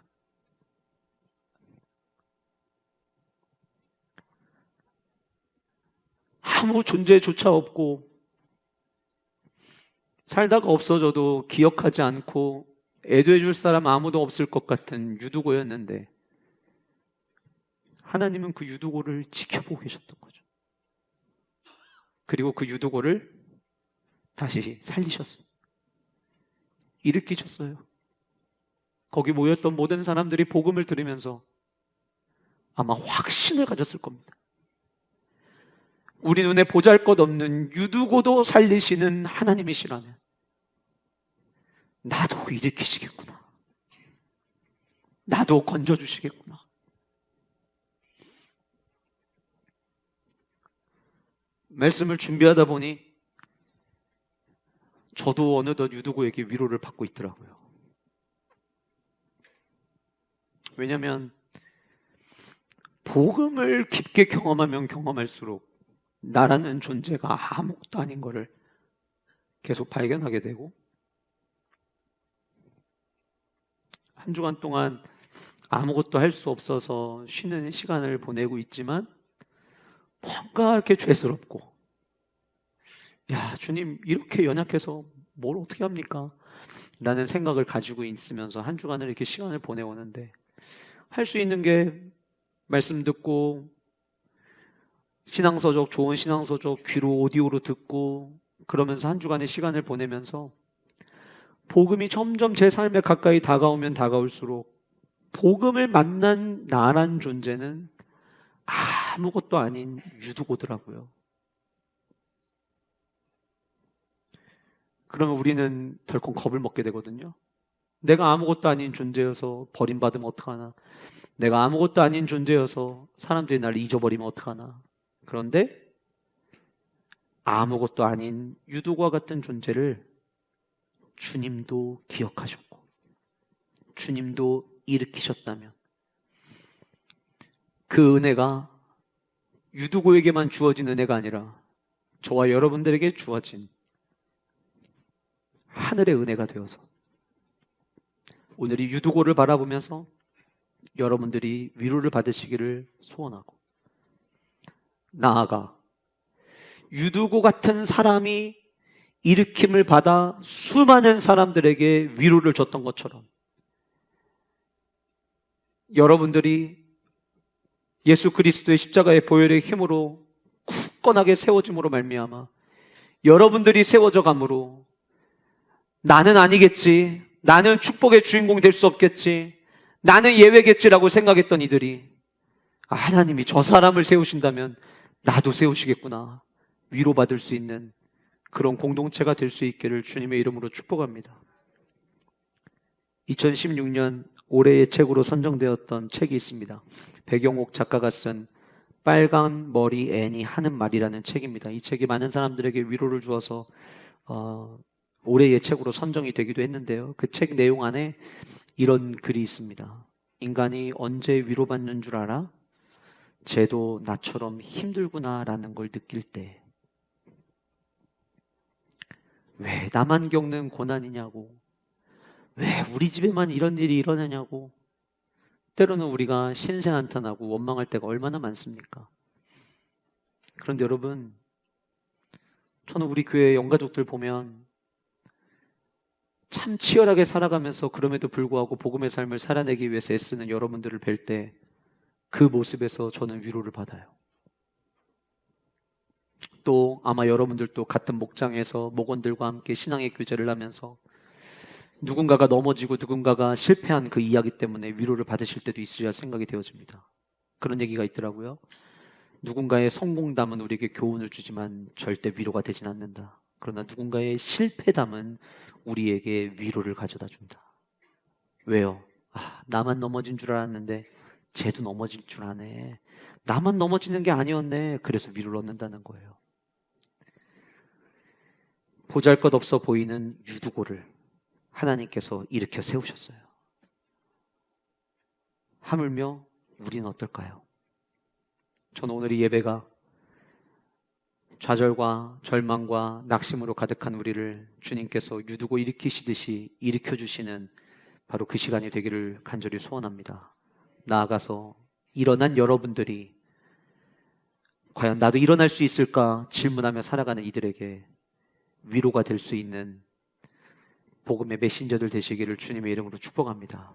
아무 존재조차 없고 살다가 없어져도 기억하지 않고 애도해 줄 사람 아무도 없을 것 같은 유두고였는데 하나님은 그 유두고를 지켜보고 계셨던 거죠. 그리고 그 유두고를 다시 살리셨어요. 일으키셨어요. 거기 모였던 모든 사람들이 복음을 들으면서 아마 확신을 가졌을 겁니다. 우리 눈에 보잘것없는 유두고도 살리시는 하나님이시라면 나도 일으키시겠구나. 나도 건져주시겠구나. 말씀을 준비하다 보니 저도 어느덧 유두고에게 위로를 받고 있더라고요. 왜냐하면 복음을 깊게 경험하면 경험할수록 나라는 존재가 아무것도 아닌 것을 계속 발견하게 되고 한 주간 동안 아무것도 할 수 없어서 쉬는 시간을 보내고 있지만 뭔가 이렇게 죄스럽고 야 주님 이렇게 연약해서 뭘 어떻게 합니까? 라는 생각을 가지고 있으면서 한 주간을 이렇게 시간을 보내오는데 할 수 있는 게 말씀 듣고 신앙서적, 좋은 신앙서적 귀로 오디오로 듣고 그러면서 한 주간의 시간을 보내면서 복음이 점점 제 삶에 가까이 다가오면 다가올수록 복음을 만난 나란 존재는 아무것도 아닌 유두고더라고요. 그러면 우리는 덜컥 겁을 먹게 되거든요. 내가 아무것도 아닌 존재여서 버림받으면 어떡하나. 내가 아무것도 아닌 존재여서 사람들이 나를 잊어버리면 어떡하나. 그런데 아무것도 아닌 유두고와 같은 존재를 주님도 기억하셨고 주님도 일으키셨다면 그 은혜가 유두고에게만 주어진 은혜가 아니라 저와 여러분들에게 주어진 하늘의 은혜가 되어서 오늘 이 유두고를 바라보면서 여러분들이 위로를 받으시기를 소원하고, 나아가 유두고 같은 사람이 일으킴을 받아 수많은 사람들에게 위로를 줬던 것처럼 여러분들이 예수 그리스도의 십자가의 보혈의 힘으로 굳건하게 세워짐으로 말미암아 여러분들이 세워져 감으로 나는 아니겠지, 나는 축복의 주인공이 될 수 없겠지, 나는 예외겠지라고 생각했던 이들이 하나님이 저 사람을 세우신다면 나도 세우시겠구나, 위로받을 수 있는 그런 공동체가 될 수 있기를 주님의 이름으로 축복합니다. 2016년 올해의 책으로 선정되었던 책이 있습니다. 백영옥 작가가 쓴 빨간 머리 애니 하는 말이라는 책입니다. 이 책이 많은 사람들에게 위로를 주어서 올해의 책으로 선정이 되기도 했는데요. 그 책 내용 안에 이런 글이 있습니다. 인간이 언제 위로받는 줄 알아? 쟤도 나처럼 힘들구나라는 걸 느낄 때. 왜 나만 겪는 고난이냐고, 왜 우리 집에만 이런 일이 일어나냐고, 때로는 우리가 신세한탄하고 원망할 때가 얼마나 많습니까? 그런데 여러분, 저는 우리 교회 영가족들 보면 참 치열하게 살아가면서 그럼에도 불구하고 복음의 삶을 살아내기 위해서 애쓰는 여러분들을 뵐 때 그 모습에서 저는 위로를 받아요. 또 아마 여러분들도 같은 목장에서 목원들과 함께 신앙의 교제를 하면서 누군가가 넘어지고 누군가가 실패한 그 이야기 때문에 위로를 받으실 때도 있으리라 생각이 되어집니다. 그런 얘기가 있더라고요. 누군가의 성공담은 우리에게 교훈을 주지만 절대 위로가 되진 않는다. 그러나 누군가의 실패담은 우리에게 위로를 가져다 준다. 왜요? 나만 넘어진 줄 알았는데 쟤도 넘어질 줄 아네. 나만 넘어지는 게 아니었네. 그래서 위로를 얻는다는 거예요. 보잘것없어 보이는 유두고를 하나님께서 일으켜 세우셨어요. 하물며 우리는 어떨까요? 저는 오늘 이 예배가 좌절과 절망과 낙심으로 가득한 우리를 주님께서 유두고 일으키시듯이 일으켜주시는 바로 그 시간이 되기를 간절히 소원합니다. 나아가서 일어난 여러분들이 과연 나도 일어날 수 있을까 질문하며 살아가는 이들에게 위로가 될 수 있는 복음의 메신저들 되시기를 주님의 이름으로 축복합니다.